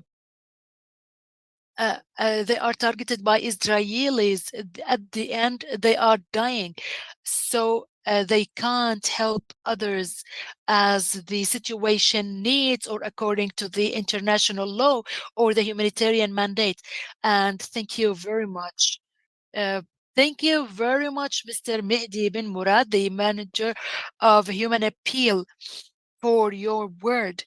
they are targeted by Israelis. At the end, they are dying. So they can't help others as the situation needs, or according to the international law or the humanitarian mandate. And thank you very much. Uh, Thank you very much, Mr. Mehdi bin Murad, the manager of Human Appeal, for your word.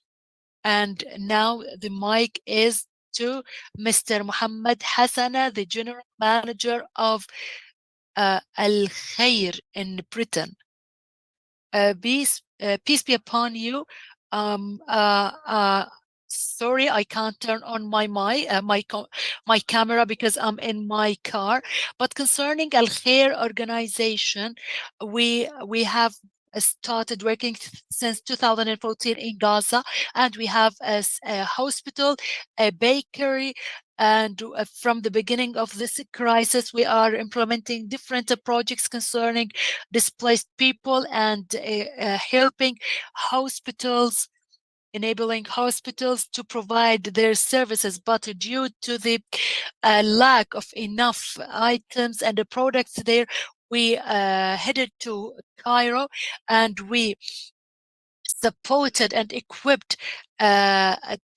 And now the mic is to Mr. Muhammad Hassana, the general manager of Al Khair in Britain. Peace be upon you. Um, uh, uh, Sorry, I can't turn on my camera because I'm in my car. But concerning Al Khair organization, we have started working since 2014 in Gaza, and we have a hospital, a bakery, and from the beginning of this crisis, we are implementing different projects concerning displaced people and helping hospitals, enabling hospitals to provide their services. But due to the lack of enough items and the products there, we headed to Cairo, and we supported and equipped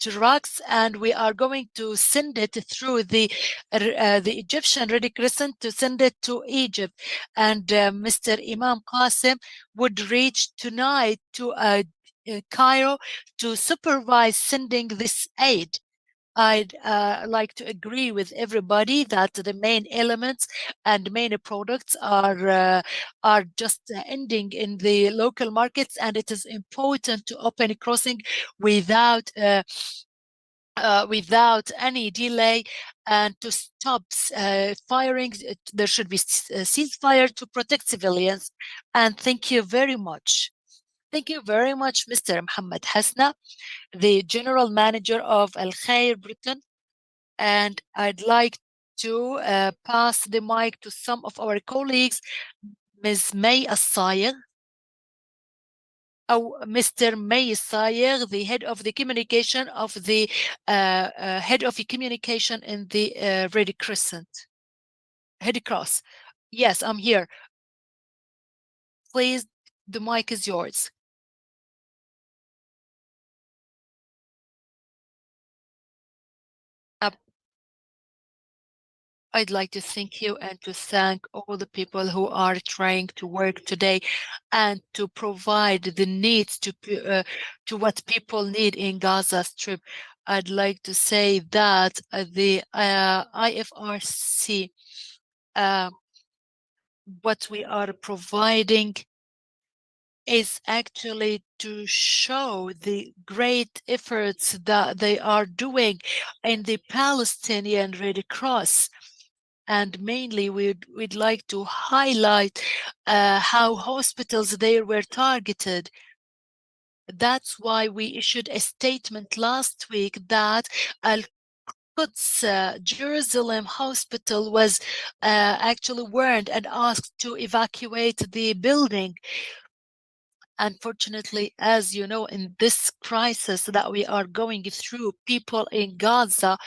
trucks, and we are going to send it through the Egyptian Red Crescent to send it to Egypt. And Mr. Imam Qasim would reach tonight to Cairo to supervise sending this aid. I'd like to agree with everybody that the main elements and main products are just ending in the local markets, and it is important to open a crossing without without any delay, and to stop firing. There should be ceasefire to protect civilians. And thank you very much. Thank you very much, Mr. Mohammed Hasna, the General Manager of Al Khair Britain. And I'd like to pass the mic to some of our colleagues, Ms. May Assayeg, or Mr. May Assayeg, the head of the communication of the head of the communication in the Red Crescent, Red Cross. Yes, I'm here. Please, the mic is yours. I'd like to thank you and to thank all the people who are trying to work today and to provide the needs to what people need in Gaza Strip. I'd like to say that the IFRC, what we are providing is actually to show the great efforts that they are doing in the Palestinian Red Cross. And mainly we'd like to highlight how hospitals there were targeted. That's why we issued a statement last week that Al-Quds Jerusalem hospital was actually warned and asked to evacuate the building. Unfortunately, as you know, in this crisis that we are going through, people in Gaza,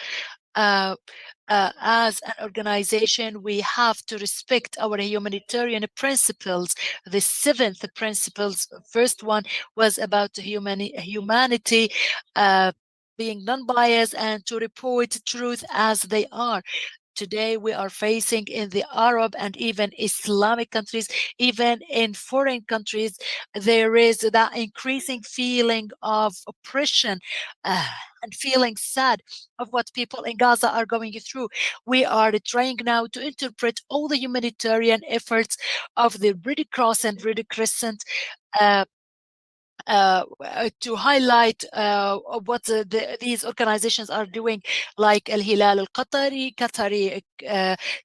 as an organization, we have to respect our humanitarian principles. The 7th principles, first one was about humanity, being non-biased, and to report truth as they are. Today, we are facing in the Arab and even Islamic countries, even in foreign countries, there is that increasing feeling of oppression and feeling sad of what people in Gaza are going through. We are trying now to interpret all the humanitarian efforts of the Red Cross and Red Crescent to highlight what these organizations are doing, like Al Hilal Al Qatari, Qatari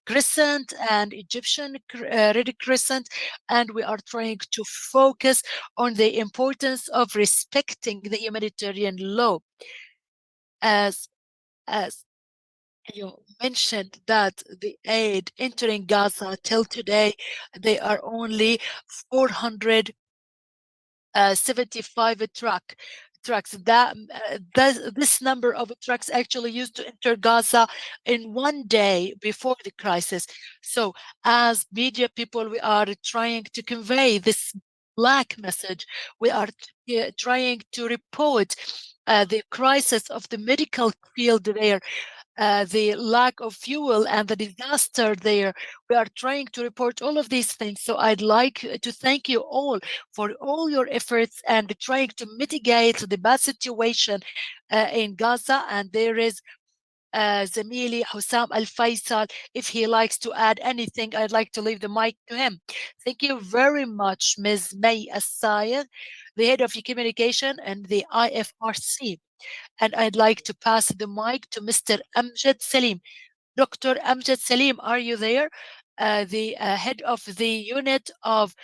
Crescent, and Egyptian Red Crescent. And we are trying to focus on the importance of respecting the humanitarian law. As you mentioned, that the aid entering Gaza till today, they are only 475 trucks. This number of trucks actually used to enter Gaza in one day before the crisis. So as media people, we are trying to convey this black message. We are trying to report the crisis of the medical field there, the lack of fuel and the disaster there. We are trying to report all of these things. So I'd like to thank you all for all your efforts and trying to mitigate the bad situation in Gaza. And there is Zamili Hussam Al Faisal. If he likes to add anything, I'd like to leave the mic to him. Thank you very much, Ms. May Assayed, the head of communication and the IFRC. And I'd like to pass the mic to Mr. Amjad Salim. Dr. Amjad Salim, are you there? the head of the unit of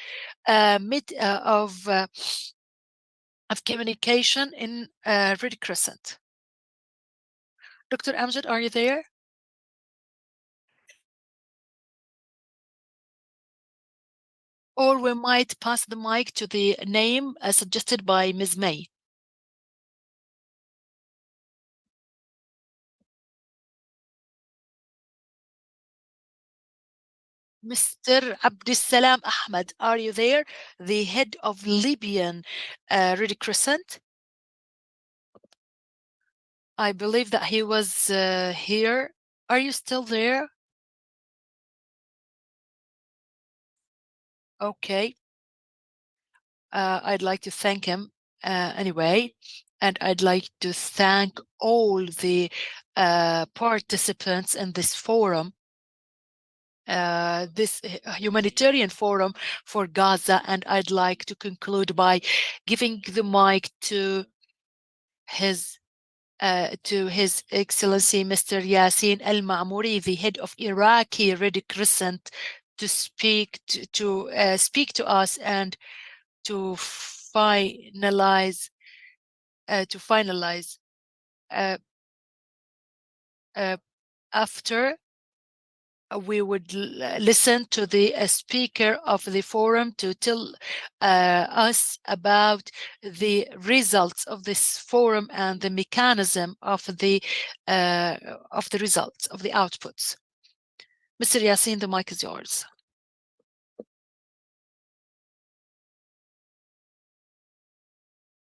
communication in Red Crescent. Dr. Amjad, are you there? Or we might pass the mic to the name suggested by Ms. May. Mr. Abdussalam Ahmed, are you there? The head of Libyan Red Crescent. I believe that he was here. Are you still there? Okay. I'd like to thank him anyway, and I'd like to thank all the participants in this forum, this humanitarian forum for Gaza, and I'd like to conclude by giving the mic to His Excellency Mr. Yassin Al-Ma'muri, the head of Iraqi Red Crescent, to speak to us and to finalize uh, after we would listen to the speaker of the forum to tell us about the results of this forum and the mechanism of the results of the outputs. Mr. Yassin, the mic is yours.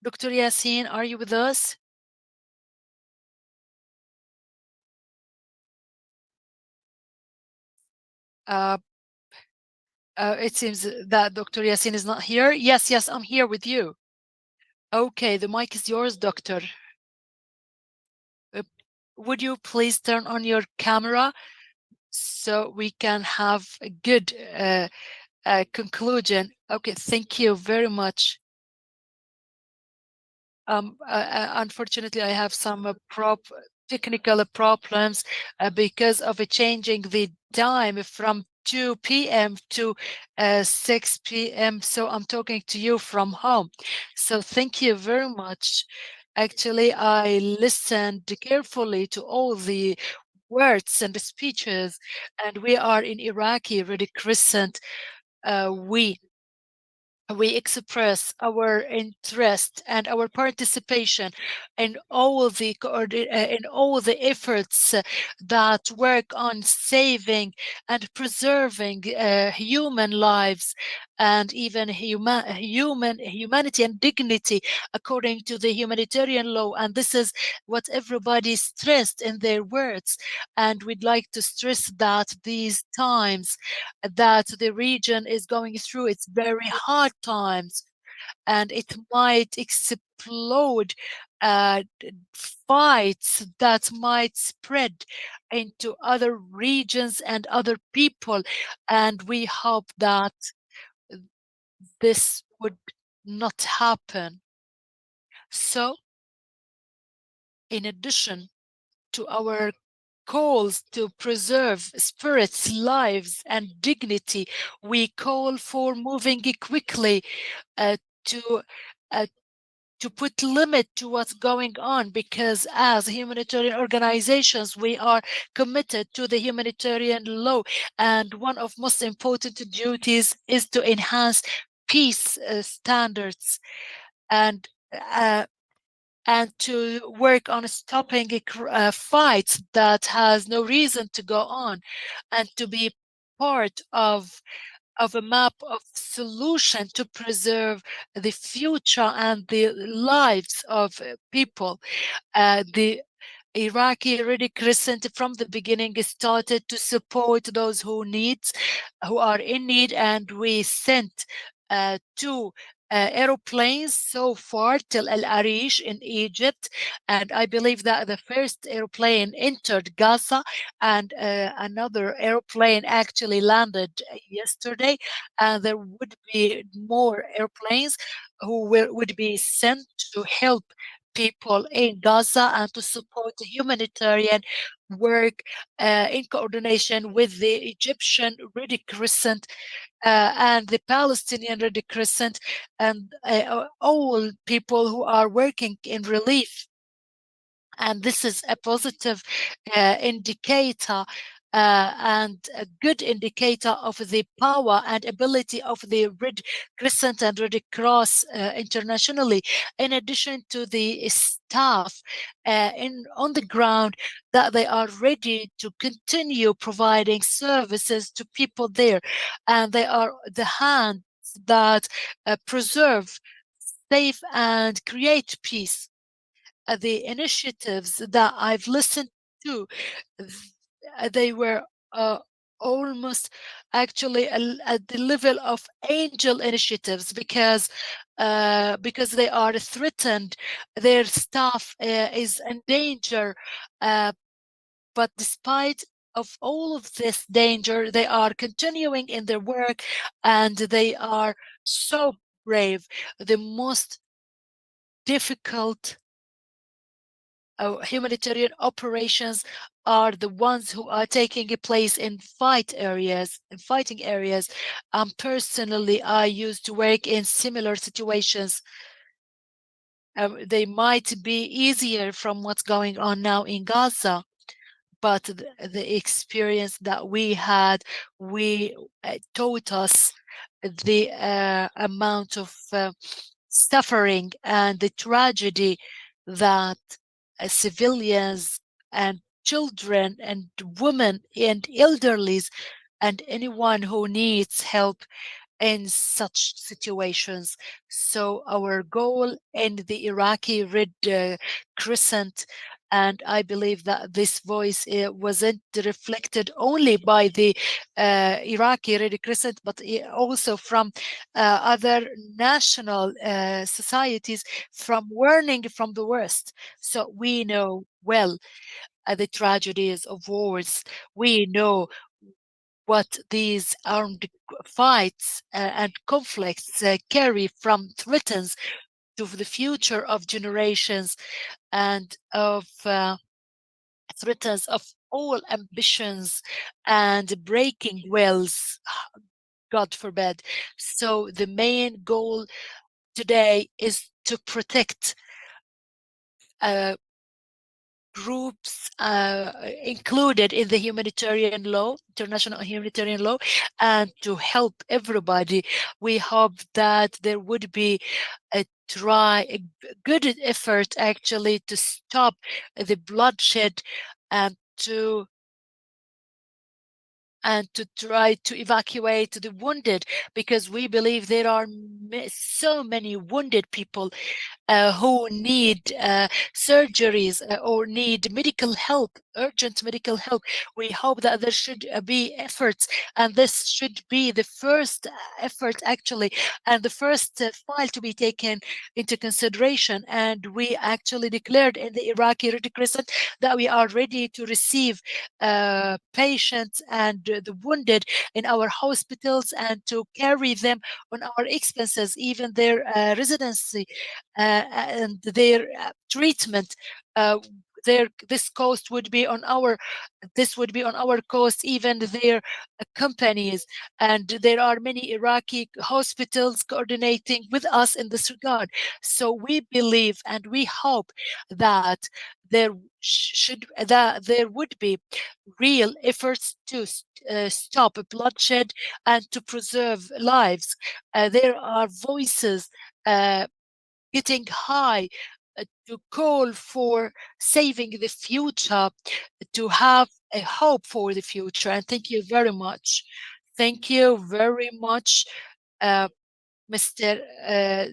Dr. Yassin, are you with us? It seems that Dr. Yassin is not here. Yes, I'm here with you. Okay, the mic is yours, doctor. Would you please turn on your camera so we can have a good conclusion? Okay, thank you very much. Unfortunately, I have some technical problems because of changing the time from 2 p.m. to 6 p.m. So I'm talking to you from home. So thank you very much. Actually, I listened carefully to all the words and speeches, and we are in Iraqi Red Crescent. We express our interest and our participation in all the efforts that work on saving and preserving human lives and even humanity and dignity according to the humanitarian law. And this is what everybody stressed in their words. And we'd like to stress that these times that the region is going through, it's very hard times, and it might explode fights that might spread into other regions and other people, and we hope that this would not happen. So, in addition to our calls to preserve spirits, lives, and dignity, we call for moving quickly to to put limit to what's going on, because as humanitarian organizations, we are committed to the humanitarian law, and one of most important duties is to enhance peace standards and to work on stopping fights that has no reason to go on, and to be part of a map of solution to preserve the future and the lives of people. The Iraqi Red Crescent from the beginning started to support those who are in need, and we sent two aeroplanes so far till Al Arish in Egypt, and I believe that the first aeroplane entered Gaza, and another aeroplane actually landed yesterday, and there would be more airplanes would be sent to help people in Gaza and to support the humanitarian work in coordination with the Egyptian Red Crescent and the Palestinian Red Crescent and all people who are working in relief. And this is a positive indicator and a good indicator of the power and ability of the Red Crescent and Red Cross internationally, in addition to the staff on the ground, that they are ready to continue providing services to people there, and they are the hands that preserve, save, and create peace. The initiatives that I've listened to, they were uh, almost actually at the level of angel initiatives because they are threatened, their staff is in danger, uh, but despite of all of this danger, they are continuing in their work and they are so brave. The most difficult humanitarian operations are the ones who are taking place in fighting areas. Personally, I used to work in similar situations. They might be easier from what's going on now in Gaza, but the experience that we had, we taught us the amount of suffering and the tragedy that civilians and children and women and elderlies and anyone who needs help in such situations. So our goal in the Iraqi Red Crescent, and I believe that this voice wasn't reflected only by the Iraqi Red Crescent, but also from other national societies, from warning from the worst. So we know well the tragedies of wars. We know what these armed fights and conflicts carry from threats to the future of generations and of threats of all ambitions and breaking wills, God forbid. So the main goal today is to protect uh, groups included in the humanitarian law, international humanitarian law, and to help everybody. We hope that there would be a good effort actually to stop the bloodshed and to try to evacuate the wounded, because we believe there are so many wounded people who need surgeries or need medical help, urgent medical help. We hope that there should be efforts, and this should be the first effort actually, and the first file to be taken into consideration. And we actually declared in the Iraqi Red Crescent that we are ready to receive patients and the wounded in our hospitals and to carry them on our expenses, even their residency and their treatment. Uh, this cost would be on our cost, even their companies, and there are many Iraqi hospitals coordinating with us in this regard. So we believe and we hope that there there would be real efforts to stop bloodshed and to preserve lives. There are voices getting high to call for saving the future, to have a hope for the future. And thank you very much. Thank you very much, uh, Mr.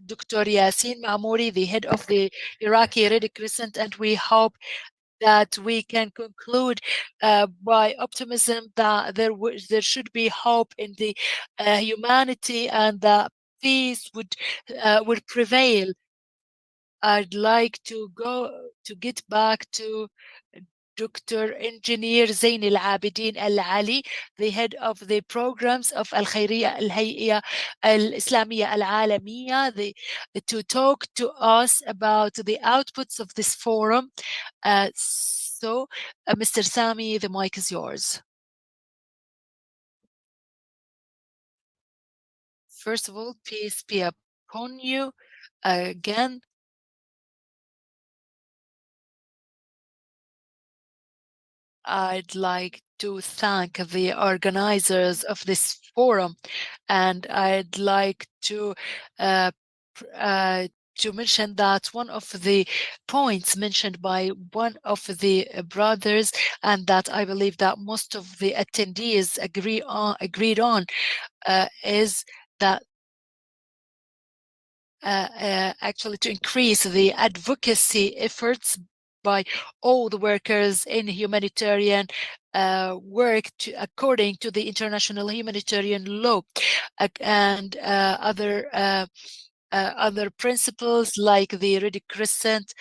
Dr. Yasin Mamouri, the head of the Iraqi Red Crescent, and we hope that we can conclude by optimism that there should be hope in the humanity and that peace would prevail. I'd like to get back to Dr. Engineer Zain Al Abidin Al Ali, the head of the programs of Al Khairiyya Al Hayya Al Islamiyya Al Alamiyya, to talk to us about the outputs of this forum. Mr. Sami, the mic is yours. First of all, peace be upon you. Again, I'd like to thank the organizers of this forum, and I'd like uh, to mention that one of the points mentioned by one of the brothers, and that I believe that most of the attendees agreed on, is that actually to increase the advocacy efforts by all the workers in humanitarian work according to the international humanitarian law and other principles like the Red Crescent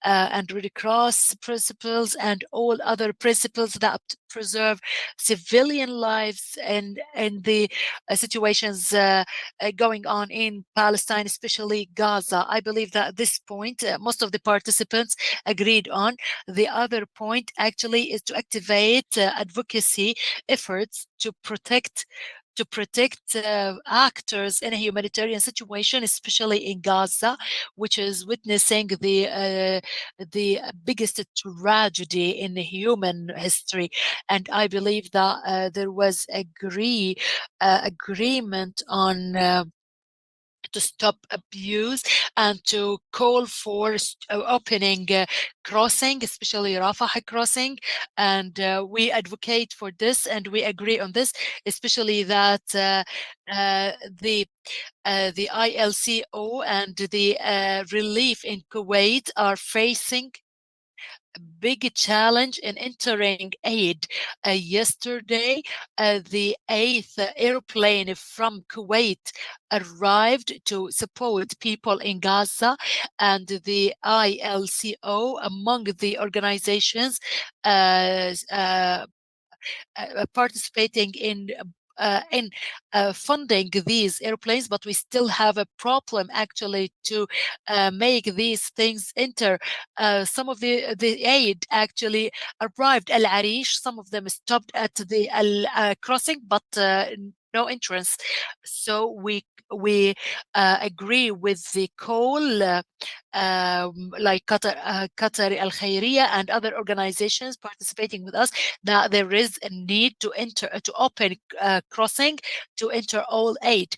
and Red Cross principles and all other principles that preserve civilian lives and the situations going on in Palestine, especially Gaza. I believe that this point, most of the participants agreed on. The other point actually is to activate advocacy efforts to protect actors in a humanitarian situation, especially in Gaza, which is witnessing the biggest tragedy in human history. And I believe that there was agreement on to stop abuse and to call for opening crossing, especially Rafah crossing. And we advocate for this and we agree on this, especially that the ILCO and the relief in Kuwait are facing big challenge in entering aid. Yesterday, the eighth airplane from Kuwait arrived to support people in Gaza, and the ILCO, among the organizations participating in funding these airplanes, but we still have a problem actually to make these things enter. Some of the aid actually arrived Al Arish. Some of them stopped at the Al crossing, but no entrance. So we agree with the call, like Qatar Al Khairiyya and other organizations participating with us, that there is a need to open crossing to enter all aid.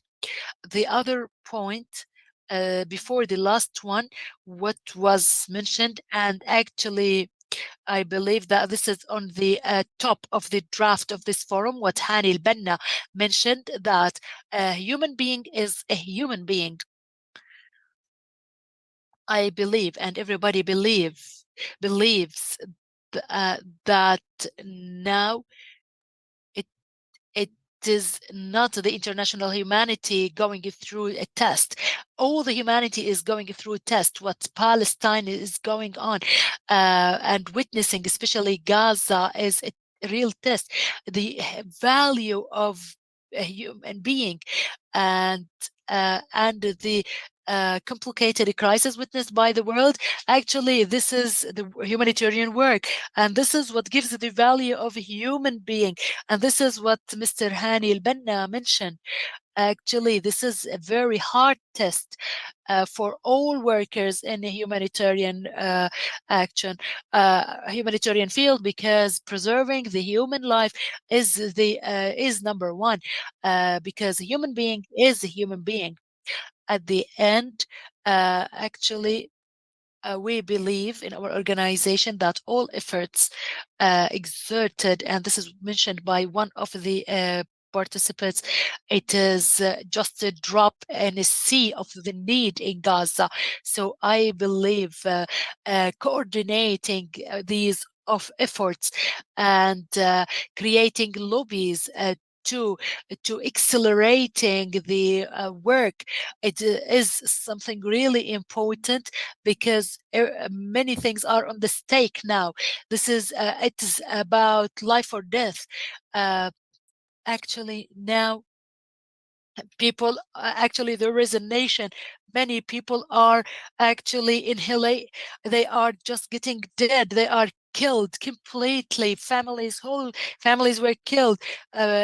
The other point, before the last one, what was mentioned, and actually I believe that this is on the top of the draft of this forum, what Hani al-Banna mentioned, that a human being is a human being. I believe, and everybody believes that now it it is not the international humanity going through a test. All the humanity is going through a test. What Palestine is going on and witnessing, especially Gaza, is a real test. The value of a human being and the complicated crisis witnessed by the world. Actually, this is the humanitarian work, and this is what gives the value of a human being. And this is what Mr. Hani al-Banna mentioned. Actually, this is a very hard test for all workers in a humanitarian action, humanitarian field, because preserving the human life is number one, because a human being is a human being. At the end, actually, we believe in our organization that all efforts exerted, and this is mentioned by one of the participants, it is just a drop in a sea of the need in Gaza. So I believe coordinating these of efforts and creating lobbies to accelerating the work. It is something really important because many things are on the stake now. This is it is about life or death. Uh, Actually, now people actually there is a nation, many people are actually inhalate, they are just getting dead, they are killed completely, families, whole families were killed,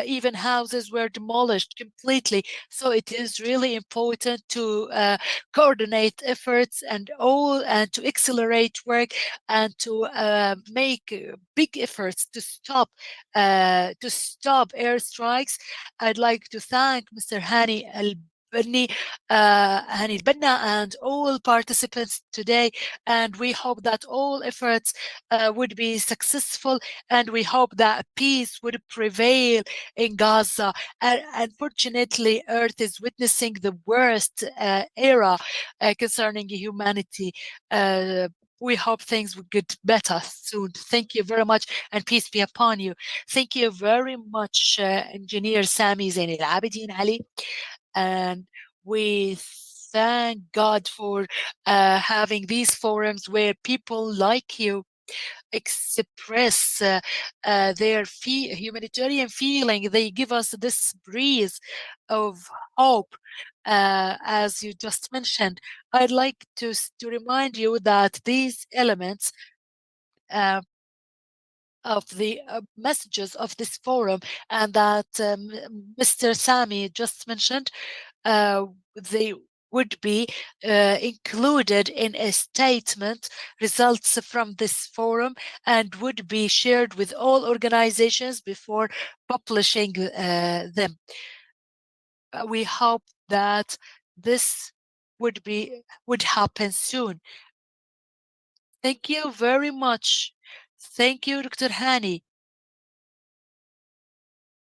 even houses were demolished completely. So it is really important to coordinate efforts and all, and to accelerate work, and to make big efforts to stop airstrikes. I'd like to thank Mr. Bani, Hani Al-Banna, and all participants today. And we hope that all efforts would be successful, and we hope that peace would prevail in Gaza. And unfortunately, Earth is witnessing the worst era concerning humanity. Uh, we hope things will get better soon. Thank you very much, and peace be upon you. Thank you very much, Engineer Sami Zain Al Abidin Ali. And we thank God for having these forums where people like you express their humanitarian feeling. They give us this breeze of hope. As you just mentioned, I'd like to remind you that these elements uh, of the messages of this forum, and that Mr. Sami just mentioned, they would be included in a statement results from this forum, and would be shared with all organizations before publishing them. We hope that this would happen soon. Thank you very much. Thank you, Dr. Hani,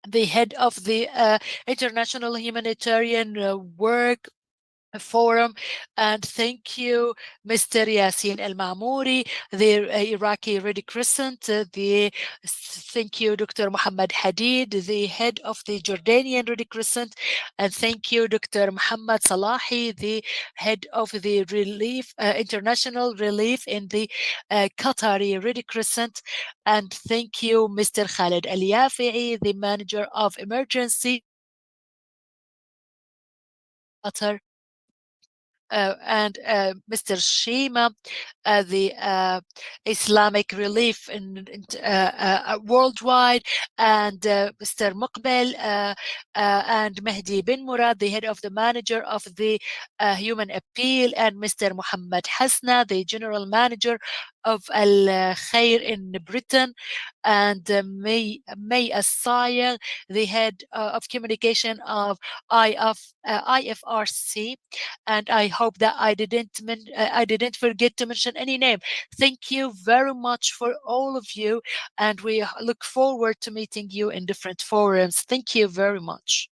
the head of the International Humanitarian Work Forum. And thank you, Mr. Yasin Al Mamouri, the Iraqi Red Crescent. Thank you, Dr. Muhammad Hadid, the head of the Jordanian Red Crescent. And thank you, Dr. Muhammad Salahi, the head of the International Relief in the Qatari Red Crescent. And thank you, Mr. Khaled Al Yafi'i, the manager of emergency Qatar, and Mr. Shima, the Islamic Relief worldwide, and Mr. Muqbel and Mehdi bin Murad, the head of the manager of the Human Appeal, and Mr. Muhammad Hasna, the general manager of Al Khair in Britain, and May Asaya, the head of communication of IFRC. And I hope that I didn't forget to mention any name. Thank you very much for all of you, and we look forward to meeting you in different forums. Thank you very much.